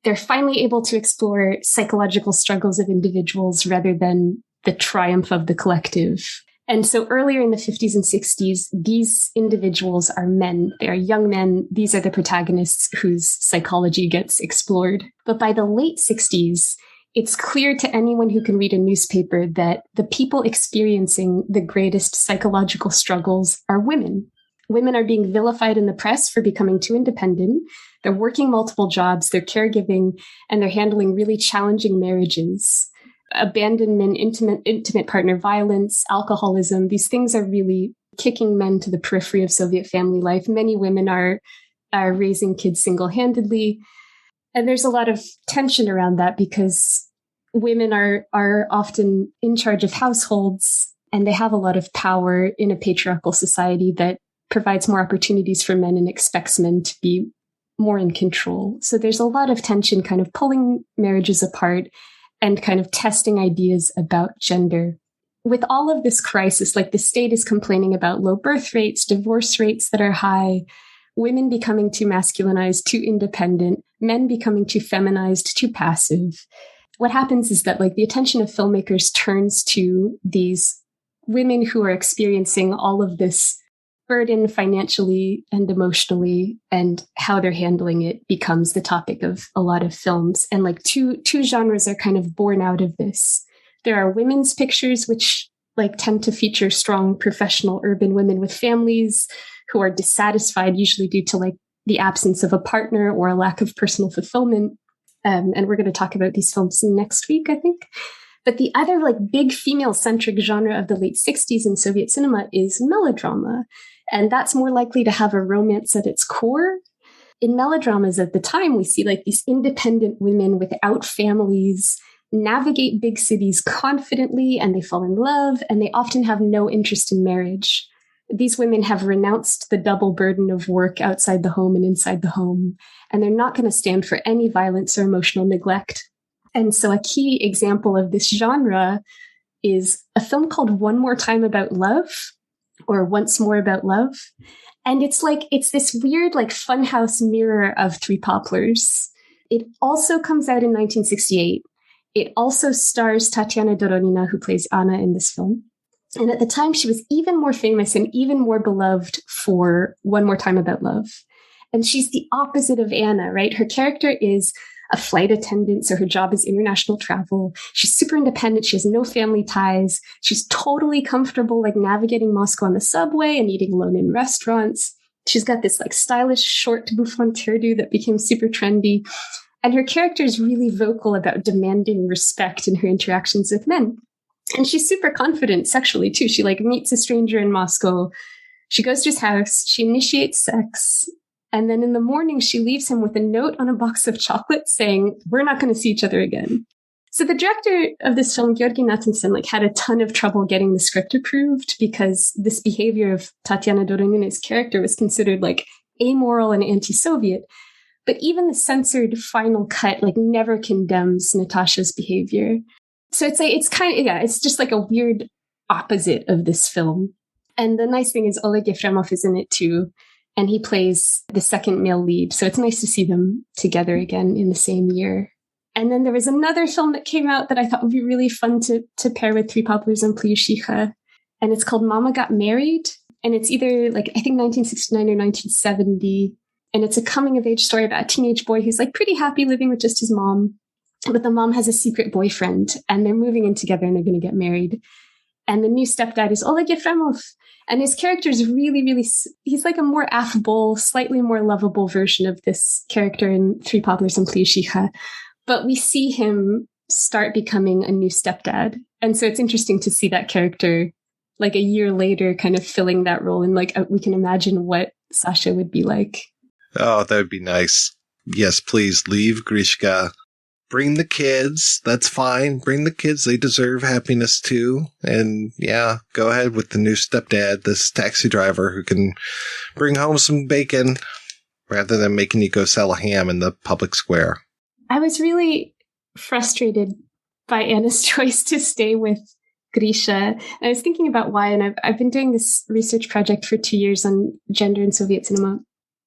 They're finally able to explore psychological struggles of individuals rather than the triumph of the collective. And so earlier in the 50s and 60s, these individuals are men. They are young men. These are the protagonists whose psychology gets explored. But by the late 60s, it's clear to anyone who can read a newspaper that the people experiencing the greatest psychological struggles are women. Women are being vilified in the press for becoming too independent. They're working multiple jobs, they're caregiving, and they're handling really challenging marriages. Abandonment, intimate partner violence, alcoholism, these things are really kicking men to the periphery of Soviet family life. Many women are raising kids single-handedly. And there's a lot of tension around that because women are often in charge of households, and they have a lot of power in a patriarchal society that provides more opportunities for men and expects men to be more in control. So there's a lot of tension kind of pulling marriages apart and kind of testing ideas about gender. With all of this crisis, like the state is complaining about low birth rates, divorce rates that are high, women becoming too masculinized, too independent, men becoming too feminized, too passive. What happens is that like the attention of filmmakers turns to these women who are experiencing all of this burden financially and emotionally, and how they're handling it becomes the topic of a lot of films. And like two genres are kind of born out of this. There are women's pictures, which like tend to feature strong professional urban women with families who are dissatisfied, usually due to like the absence of a partner or a lack of personal fulfillment. And we're going to talk about these films next week, I think. But the other like big female-centric genre of the late 60s in Soviet cinema is melodrama. And that's more likely to have a romance at its core. in melodramas of the time, we see like these independent women without families navigate big cities confidently, and they fall in love, and they often have no interest in marriage. These women have renounced the double burden of work outside the home and inside the home, and they're not going to stand for any violence or emotional neglect. And so a key example of this genre is a film called One More Time About Love, or Once More About Love. And it's this weird, like, funhouse mirror of Three Poplars. It also comes out in 1968. It also stars Tatiana Doronina, who plays Anna in this film. And at the time, she was even more famous and even more beloved for One More Time About Love. And she's the opposite of Anna, right? Her character is a flight attendant, so her job is international travel. She's super independent. She has no family ties. She's totally comfortable, like, navigating Moscow on the subway and eating alone in restaurants. She's got this, like, stylish short bouffant hairdo that became super trendy. And her character is really vocal about demanding respect in her interactions with men. And she's super confident sexually, too. She, like, meets a stranger in Moscow. She goes to his house. She initiates sex. And then in the morning, she leaves him with a note on a box of chocolates saying, we're not going to see each other again. So the director of this film, Georgi Natanson, like, had a ton of trouble getting the script approved because this behavior of Tatiana Doronina's character was considered, like, amoral and anti-Soviet. But even the censored final cut, like, never condemns Natasha's behavior. So it's like, it's just like a weird opposite of this film. And the nice thing is Oleg Yefremov is in it too. And he plays the second male lead. So it's nice to see them together again in the same year. And then there was another film that came out that I thought would be really fun to pair with Three Poplars and Plyuschikha. And it's called Mama Got Married. And it's either, like, I think 1969 or 1970. And it's a coming of age story about a teenage boy who's, like, pretty happy living with just his mom. But the mom has a secret boyfriend, and they're moving in together and they're going to get married. And the new stepdad is Oleg Yefremov. And his character is really, really, he's like a more affable, slightly more lovable version of this character in Three Poplars and Plyuschikha. But we see him start becoming a new stepdad. And so it's interesting to see that character, like, a year later, kind of filling that role. And, like, we can imagine what Sasha would be like. Oh, that would be nice. Yes, please leave Grishka. Bring the kids. That's fine. Bring the kids. They deserve happiness too. And yeah, go ahead with the new stepdad, this taxi driver who can bring home some bacon rather than making you go sell a ham in the public square. I was really frustrated by Anna's choice to stay with Grisha. And I was thinking about why, and I've been doing this research project for 2 years on gender in Soviet cinema.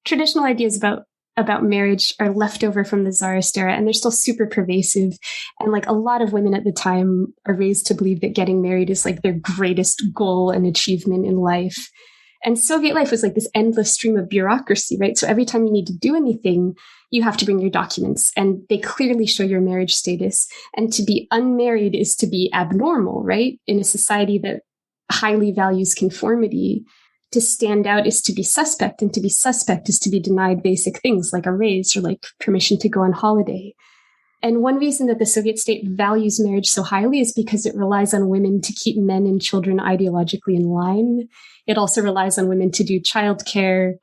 Traditional ideas about marriage are left over from the Tsarist era, and they're still super pervasive. And, like, a lot of women at the time are raised to believe that getting married is, like, their greatest goal and achievement in life. And Soviet life was like this endless stream of bureaucracy, right? So every time you need to do anything, you have to bring your documents, and they clearly show your marriage status. And to be unmarried is to be abnormal, right? In a society that highly values conformity. To stand out is to be suspect, and to be suspect is to be denied basic things like a raise or, like, permission to go on holiday. And one reason that the Soviet state values marriage so highly is because it relies on women to keep men and children ideologically in line. It also relies on women to do childcare,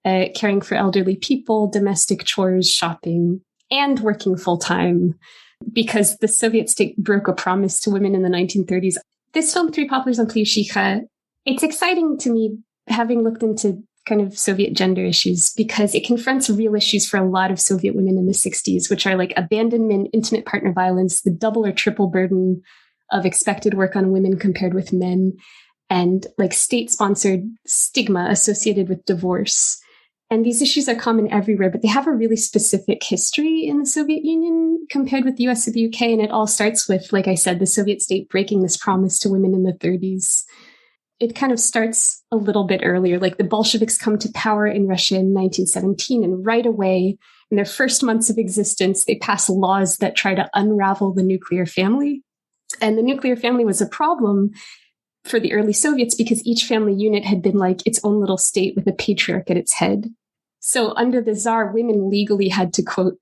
caring for elderly people, domestic chores, shopping, and working full time, because the Soviet state broke a promise to women in the 1930s. This film, Three Poplars and Plyuschikha, it's exciting to me, having looked into kind of Soviet gender issues, because it confronts real issues for a lot of Soviet women in the 60s, which are, like, abandonment, intimate partner violence, the double or triple burden of expected work on women compared with men, and, like, state-sponsored stigma associated with divorce. And these issues are common everywhere, but they have a really specific history in the Soviet Union compared with the US or the UK. And it all starts with, like I said, the Soviet state breaking this promise to women in the 30s. It kind of starts a little bit earlier. Like, the Bolsheviks come to power in Russia in 1917, and right away, in their first months of existence, they pass laws that try to unravel the nuclear family. And the nuclear family was a problem for the early Soviets because each family unit had been like its own little state with a patriarch at its head. So under the Tsar, women legally had to, quote,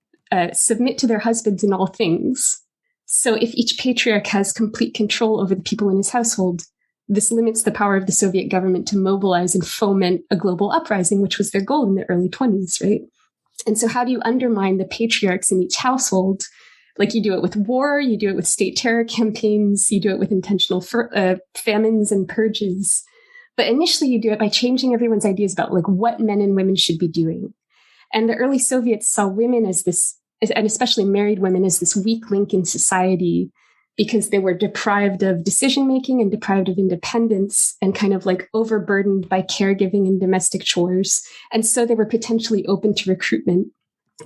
submit to their husbands in all things. So if each patriarch has complete control over the people in his household, this limits the power of the Soviet government to mobilize and foment a global uprising, which was their goal in the early 20s, right? And so how do you undermine the patriarchs in each household? Like you do it with war, you do it with state terror campaigns, you do it with intentional famines and purges. But initially you do it by changing everyone's ideas about like what men and women should be doing. And the early Soviets saw women as this, and especially married women, as this weak link in society because they were deprived of decision-making and deprived of independence and kind of like overburdened by caregiving and domestic chores. And so they were potentially open to recruitment.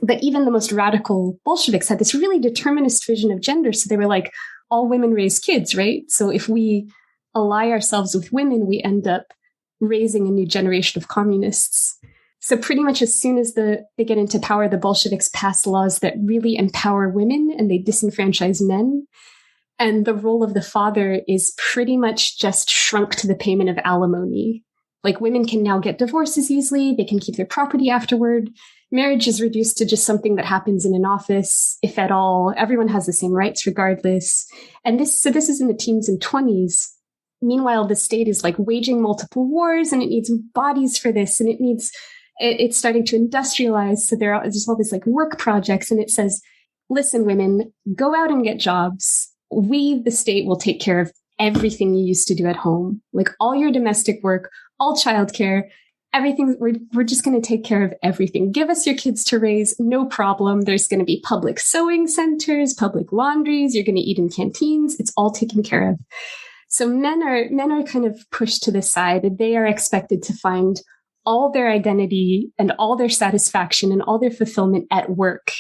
But even the most radical Bolsheviks had this really determinist vision of gender. So they were like, all women raise kids, right? So if we ally ourselves with women, we end up raising a new generation of communists. So pretty much as soon as they get into power, the Bolsheviks pass laws that really empower women and they disenfranchise men. And the role of the father is pretty much just shrunk to the payment of alimony. Like women can now get divorces easily. They can keep their property afterward. Marriage is reduced to just something that happens in an office, if at all. Everyone has the same rights regardless. And this is in the teens and 20s. Meanwhile, the state is like waging multiple wars and it needs bodies for this. And it's starting to industrialize. So there's all these like work projects. And it says, listen, women, go out and get jobs. We, the state, will take care of everything you used to do at home. Like all your domestic work, all childcare, everything. We're just going to take care of everything. Give us your kids to raise, no problem. There's going to be public sewing centers, public laundries. You're going to eat in canteens. It's all taken care of. So men are kind of pushed to the side. They are expected to find all their identity and all their satisfaction and all their fulfillment at work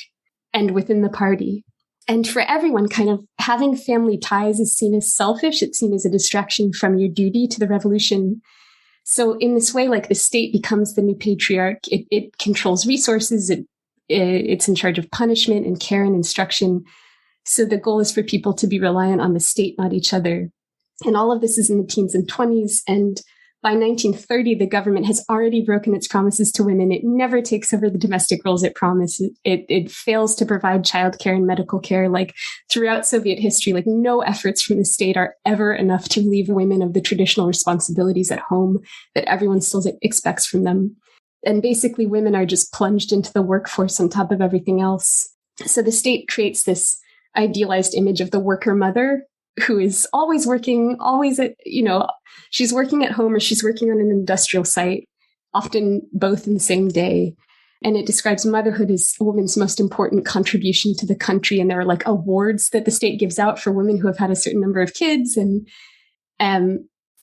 and within the party. And for everyone, kind of having family ties is seen as selfish. It's seen as a distraction from your duty to the revolution. So in this way, like the state becomes the new patriarch. It controls resources. It's in charge of punishment and care and instruction. So the goal is for people to be reliant on the state, not each other. And all of this is in the teens and 20s. And by 1930, the government has already broken its promises to women. It never takes over the domestic roles it promises. It fails to provide childcare and medical care. Like throughout Soviet history, like no efforts from the state are ever enough to relieve women of the traditional responsibilities at home that everyone still expects from them. And basically, women are just plunged into the workforce on top of everything else. So the state creates this idealized image of the worker mother who is always working, she's working at home or she's working on an industrial site, often both in the same day. And it describes motherhood as a woman's most important contribution to the country. And there are like awards that the state gives out for women who have had a certain number of kids. And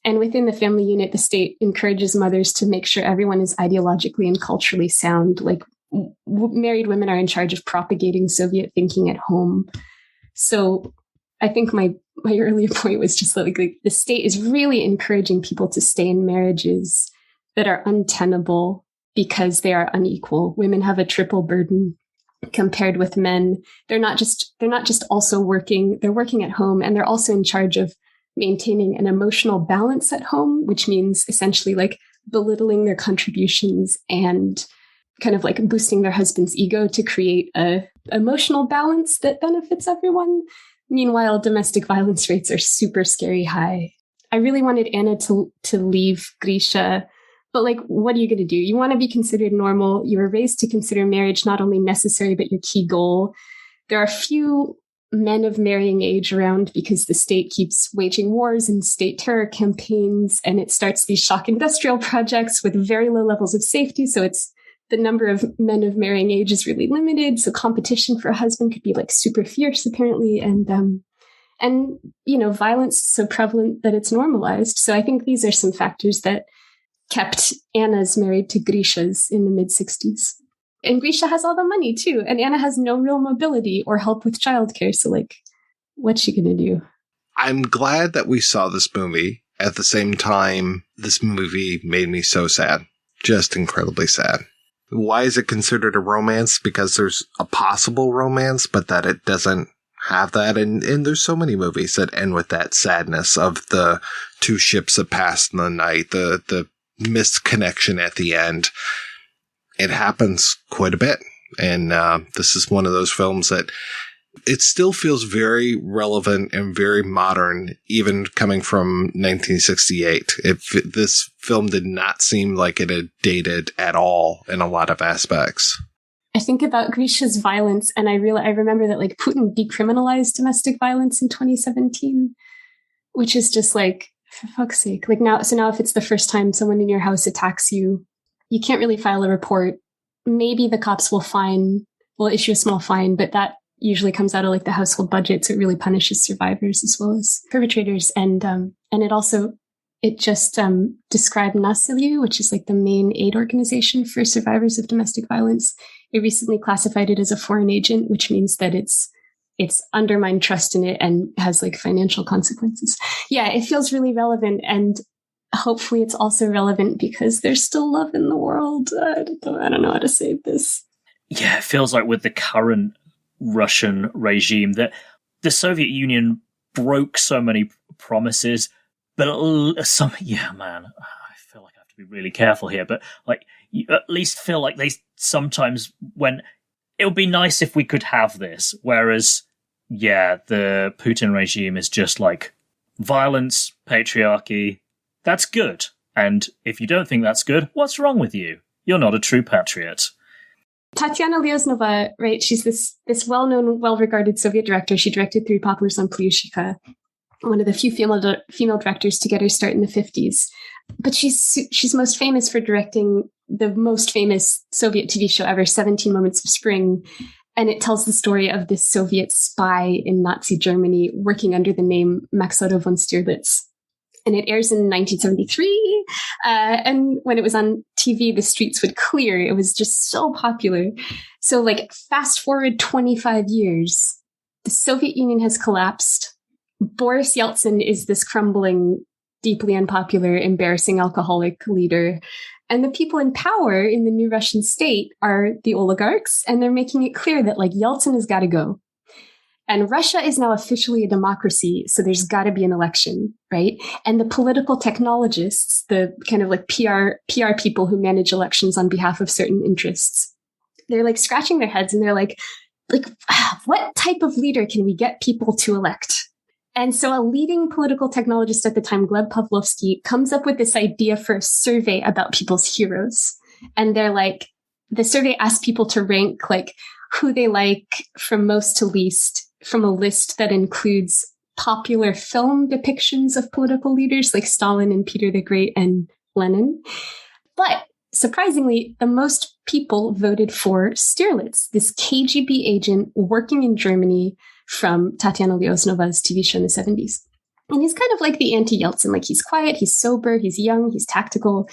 within the family unit, the state encourages mothers to make sure everyone is ideologically and culturally sound. Like married women are in charge of propagating Soviet thinking at home. So I think my earlier point was just like the state is really encouraging people to stay in marriages that are untenable because they are unequal. Women have a triple burden compared with men. They're not just also working, they're working at home, and they're also in charge of maintaining an emotional balance at home, which means essentially like belittling their contributions and kind of like boosting their husband's ego to create a emotional balance that benefits everyone. Meanwhile, domestic violence rates are super scary high. I really wanted Anna to leave Grisha, but like, what are you going to do? You want to be considered normal. You were raised to consider marriage not only necessary, but your key goal. There are few men of marrying age around because the state keeps waging wars and state terror campaigns, and it starts these shock industrial projects with very low levels of safety. So the number of men of marrying age is really limited. So competition for a husband could be like super fierce, apparently. And violence is so prevalent that it's normalized. So I think these are some factors that kept Anna's married to Grisha's in the mid-60s. And Grisha has all the money too. And Anna has no real mobility or help with childcare. So like, what's she going to do? I'm glad that we saw this movie. At the same time, this movie made me so sad. Just incredibly sad. Why is it considered a romance? Because there's a possible romance, but that it doesn't have that. And there's so many movies that end with that sadness of the two ships that passed in the night, the missed connection at the end. It happens quite a bit. And this is one of those films that it still feels very relevant and very modern, even coming from 1968. This film did not seem like it had dated at all in a lot of aspects. I think about Grisha's violence, and I remember that like Putin decriminalized domestic violence in 2017, which is just like, for fuck's sake. Like now if it's the first time someone in your house attacks you, you can't really file a report. Maybe the cops will issue a small fine, but that usually comes out of like the household budget, so it really punishes survivors as well as perpetrators. And it just described Nasiliu, which is like the main aid organization for survivors of domestic violence. It recently classified it as a foreign agent, which means that it's undermined trust in it and has like financial consequences. Yeah, it feels really relevant, and hopefully it's also relevant because there's still love in the world. I don't know how to say this. Yeah, it feels like with the current Russian regime that the Soviet Union broke so many promises, but I feel like I have to be really careful here, but like you at least feel like they sometimes when it would be nice if we could have this, whereas the Putin regime is just like violence, patriarchy, that's good. And if you don't think that's good, what's wrong with you? You're not a true patriot. Tatiana Lioznova, right? She's this well-known, well-regarded Soviet director. She directed Three Poplars on Plyuschikha, one of the few female directors to get her start in the 50s. But she's most famous for directing the most famous Soviet TV show ever, 17 Moments of Spring. And it tells the story of this Soviet spy in Nazi Germany working under the name Max Otto von Stirlitz. And it airs in 1973. And when it was on TV, the streets would clear. It was just so popular. So like fast forward 25 years, the Soviet Union has collapsed. Boris Yeltsin is this crumbling, deeply unpopular, embarrassing alcoholic leader. And the people in power in the new Russian state are the oligarchs. And they're making it clear that like Yeltsin has got to go. And Russia is now officially a democracy, so there's got to be an election, right? And the political technologists, the kind of like PR people who manage elections on behalf of certain interests, they're like scratching their heads and they're like, what type of leader can we get people to elect? And so a leading political technologist at the time, Gleb Pavlovsky, comes up with this idea for a survey about people's heroes. And they're like, the survey asks people to rank like who they like from most to least, from a list that includes popular film depictions of political leaders like Stalin and Peter the Great and Lenin. But surprisingly, the most people voted for Stirlitz, this KGB agent working in Germany from Tatiana Lioznova's TV show in the 70s. And he's kind of like the anti-Yeltsin, like he's quiet, he's sober, he's young, he's tactical.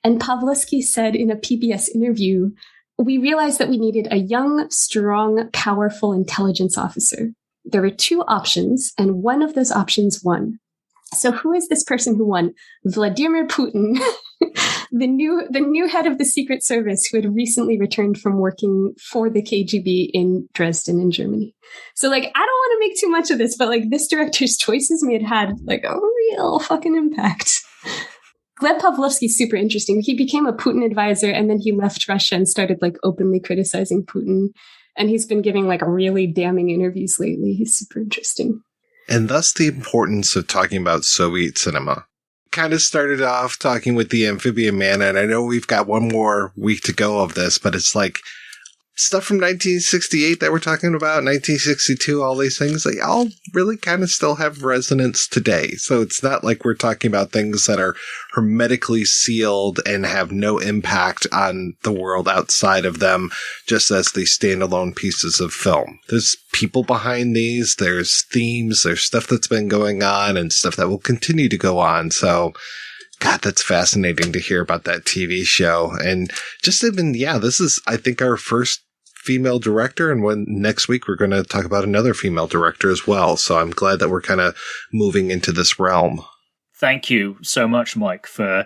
And Pavlovsky said in a PBS interview, we realized that we needed a young, strong, powerful intelligence officer. There were two options, and one of those options won. So who is this person who won? Vladimir Putin, the new head of the Secret Service who had recently returned from working for the KGB in Dresden in Germany. So like, I don't want to make too much of this, but like this director's choices may have had like a real fucking impact. Gleb Pavlovsky's super interesting. He became a Putin advisor and then he left Russia and started like openly criticizing Putin. And he's been giving like really damning interviews lately. He's super interesting. And thus the importance of talking about Soviet cinema. Kind of started off talking with the Amphibian Man, and I know we've got one more week to go of this, but it's like stuff from 1968 that we're talking about, 1962, all these things, they all really kind of still have resonance today. So it's not like we're talking about things that are hermetically sealed and have no impact on the world outside of them, just as these standalone pieces of film. There's people behind these, there's themes, there's stuff that's been going on and stuff that will continue to go on. So God, that's fascinating to hear about that TV show. And just even, this is, I think, our first female director. And next week, we're going to talk about another female director as well. So I'm glad that we're kind of moving into this realm. Thank you so much, Mike, for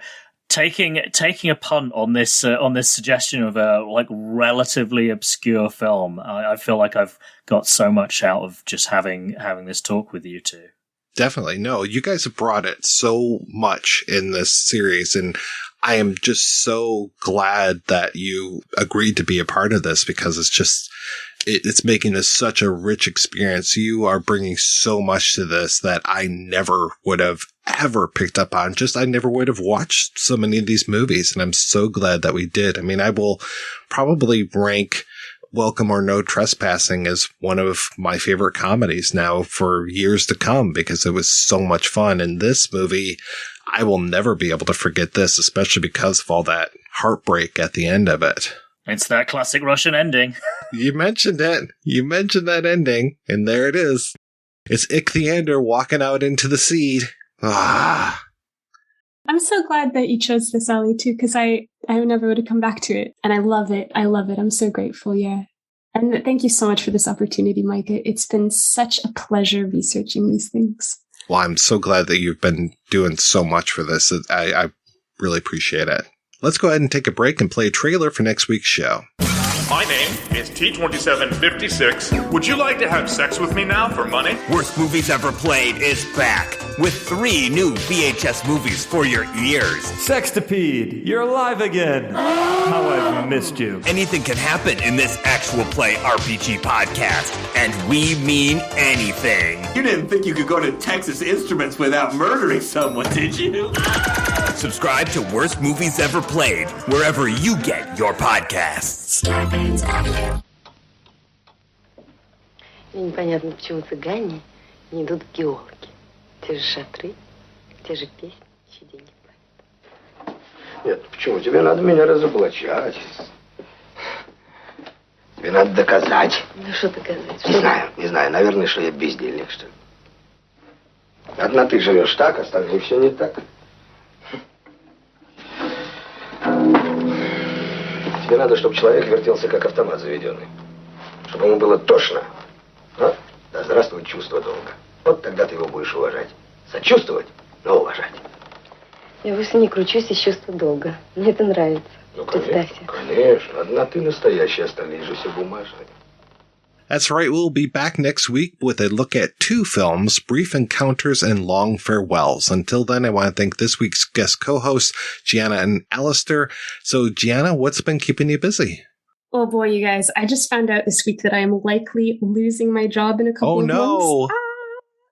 taking a punt on this suggestion of a like relatively obscure film. I feel like I've got so much out of just having this talk with you two. Definitely. No, you guys have brought it so much in this series, and I am just so glad that you agreed to be a part of this, because it's making this such a rich experience. You are bringing so much to this that I never would have ever picked up on. I never would have watched so many of these movies, and I'm so glad that we did. I mean, I will probably rank Welcome or No Trespassing is one of my favorite comedies now for years to come because it was so much fun. And this movie, I will never be able to forget this, especially because of all that heartbreak at the end of it. It's that classic Russian ending. You mentioned it. You mentioned that ending, and there it is. It's Ichthyandr walking out into the sea. Ah. I'm so glad that you chose this, Ali, too, because I never would have come back to it. And I love it. I love it. I'm so grateful, yeah. And thank you so much for this opportunity, Mike. It's been such a pleasure researching these things. Well, I'm so glad that you've been doing so much for this. I really appreciate it. Let's go ahead and take a break and play a trailer for next week's show. My name is T2756. Would you like to have sex with me now for money? Worst Movies Ever Played is back with 3 new VHS movies for your ears. Sextipede, you're alive again. How I've missed you. Anything can happen in this actual play RPG podcast, and we mean anything. You didn't think you could go to Texas Instruments without murdering someone, did you? Subscribe to Worst Movies Ever Played wherever you get your podcasts. Мне непонятно, почему цыгане не идут в геологи. Те же шатры, те же песни, еще деньги платят. Нет, почему? Тебе надо меня разоблачать. Тебе надо доказать. Ну, что доказать? Не знаю. Наверное, что я бездельник, что ли. Одна ты живешь так, остальные все не так. Тебе надо, чтобы человек вертелся, как автомат заведенный. Чтобы ему было тошно. А? Да здравствует чувство долга. Вот тогда ты его будешь уважать. Сочувствовать, но уважать. Я вовсе не кручусь из чувства долга. Мне это нравится. Ну, конечно. Одна ты настоящая, остальные же все бумажные. That's right, we'll be back next week with a look at 2 films, Brief Encounters and Long Farewells. Until then, I want to thank this week's guest co-hosts, Gianna and Alistair. So, Gianna, what's been keeping you busy? Oh boy, you guys, I just found out this week that I am likely losing my job in a couple of months.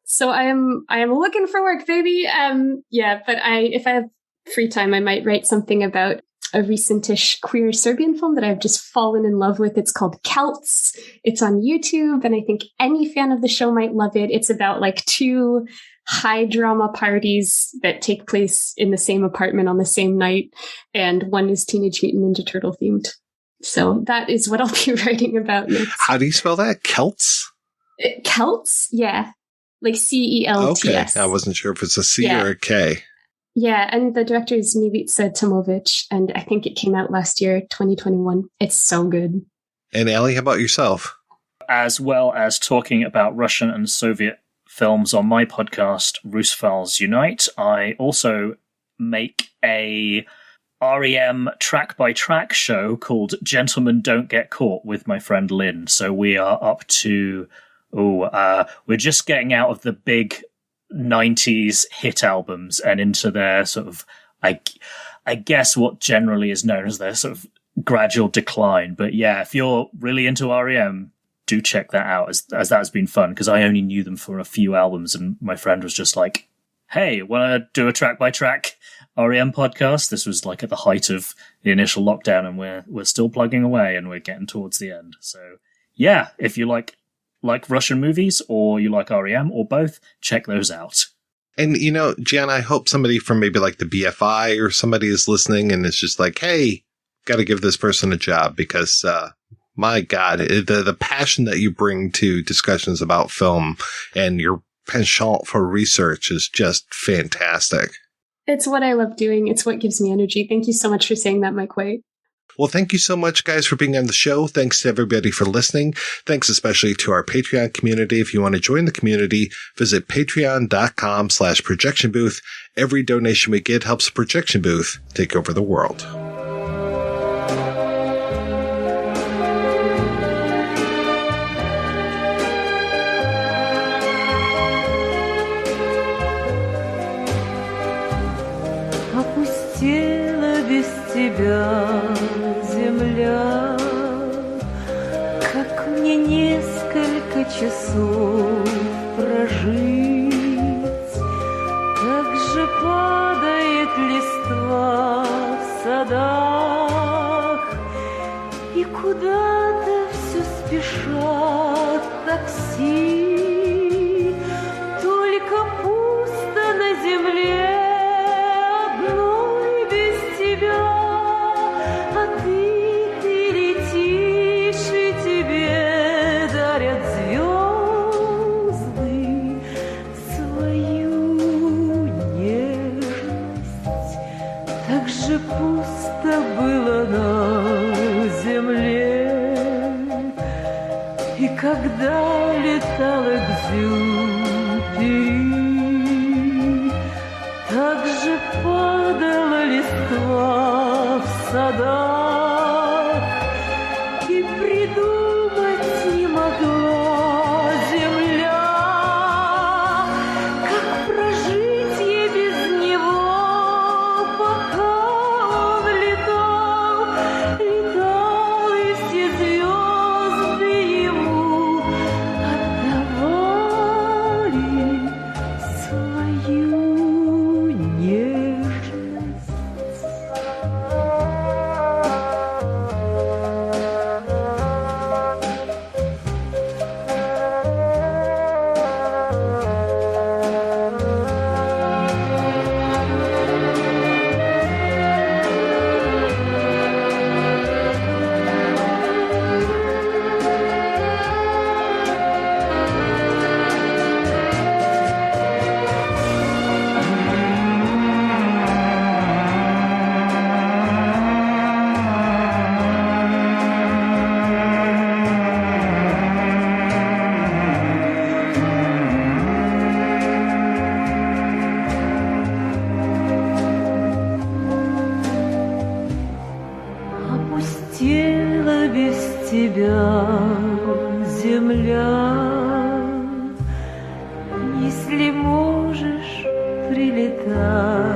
So I am looking for work, baby. But if I have free time, I might write something about a recent-ish queer Serbian film that I've just fallen in love with. It's called Celts. It's on YouTube, and I think any fan of the show might love it. It's about like 2 high drama parties that take place in the same apartment on the same night, and one is Teenage Mutant Ninja Turtle themed. So that is what I'll be writing about next. How do you spell that? Celts? Celts? Yeah. Like Celts. Okay, I wasn't sure if it's a C or a K. Yeah, and the director is Milica Tomovic, and I think it came out last year, 2021. It's so good. And Ali, how about yourself? As well as talking about Russian and Soviet films on my podcast, Russophiles Unite, I also make a REM track-by-track show called Gentlemen Don't Get Caught with my friend Lynn. So we are up to... we're just getting out of the big 90s hit albums and into their sort of, I guess what generally is known as their sort of gradual decline. But yeah, if you're really into REM, do check that out, as that has been fun, because I only knew them for a few albums, and my friend was just like, hey, want to do a track-by-track REM podcast? This was like at the height of the initial lockdown, and we're still plugging away, and we're getting towards the end. So yeah, if you like Russian movies, or you like REM, or both, check those out. And, Gianna, I hope somebody from maybe like the BFI or somebody is listening and it's just like, hey, got to give this person a job, because, my God, the passion that you bring to discussions about film and your penchant for research is just fantastic. It's what I love doing. It's what gives me energy. Thank you so much for saying that, Mike White. Well, thank you so much, guys, for being on the show. Thanks to everybody for listening. Thanks especially to our Patreon community. If you want to join the community, visit patreon.com/projection booth. Every donation we get helps the projection booth take over the world. Опустела без тебя земля, как мне несколько часов прожить, как же падает листва в садах, и куда-то все спешат такси, только пусто на земле одной без тебя, а ты летишь, и тебе дарят звезды свою нежность. Так же пусто было на земле, и когда летал Экзюпери, так же падала листва в садах, и придумать не могла земля, как прожить ей без него, пока он летал, летал, и все звезды ему отдавали свою нежность. Опустела без тебя земля. Если можешь, прилетай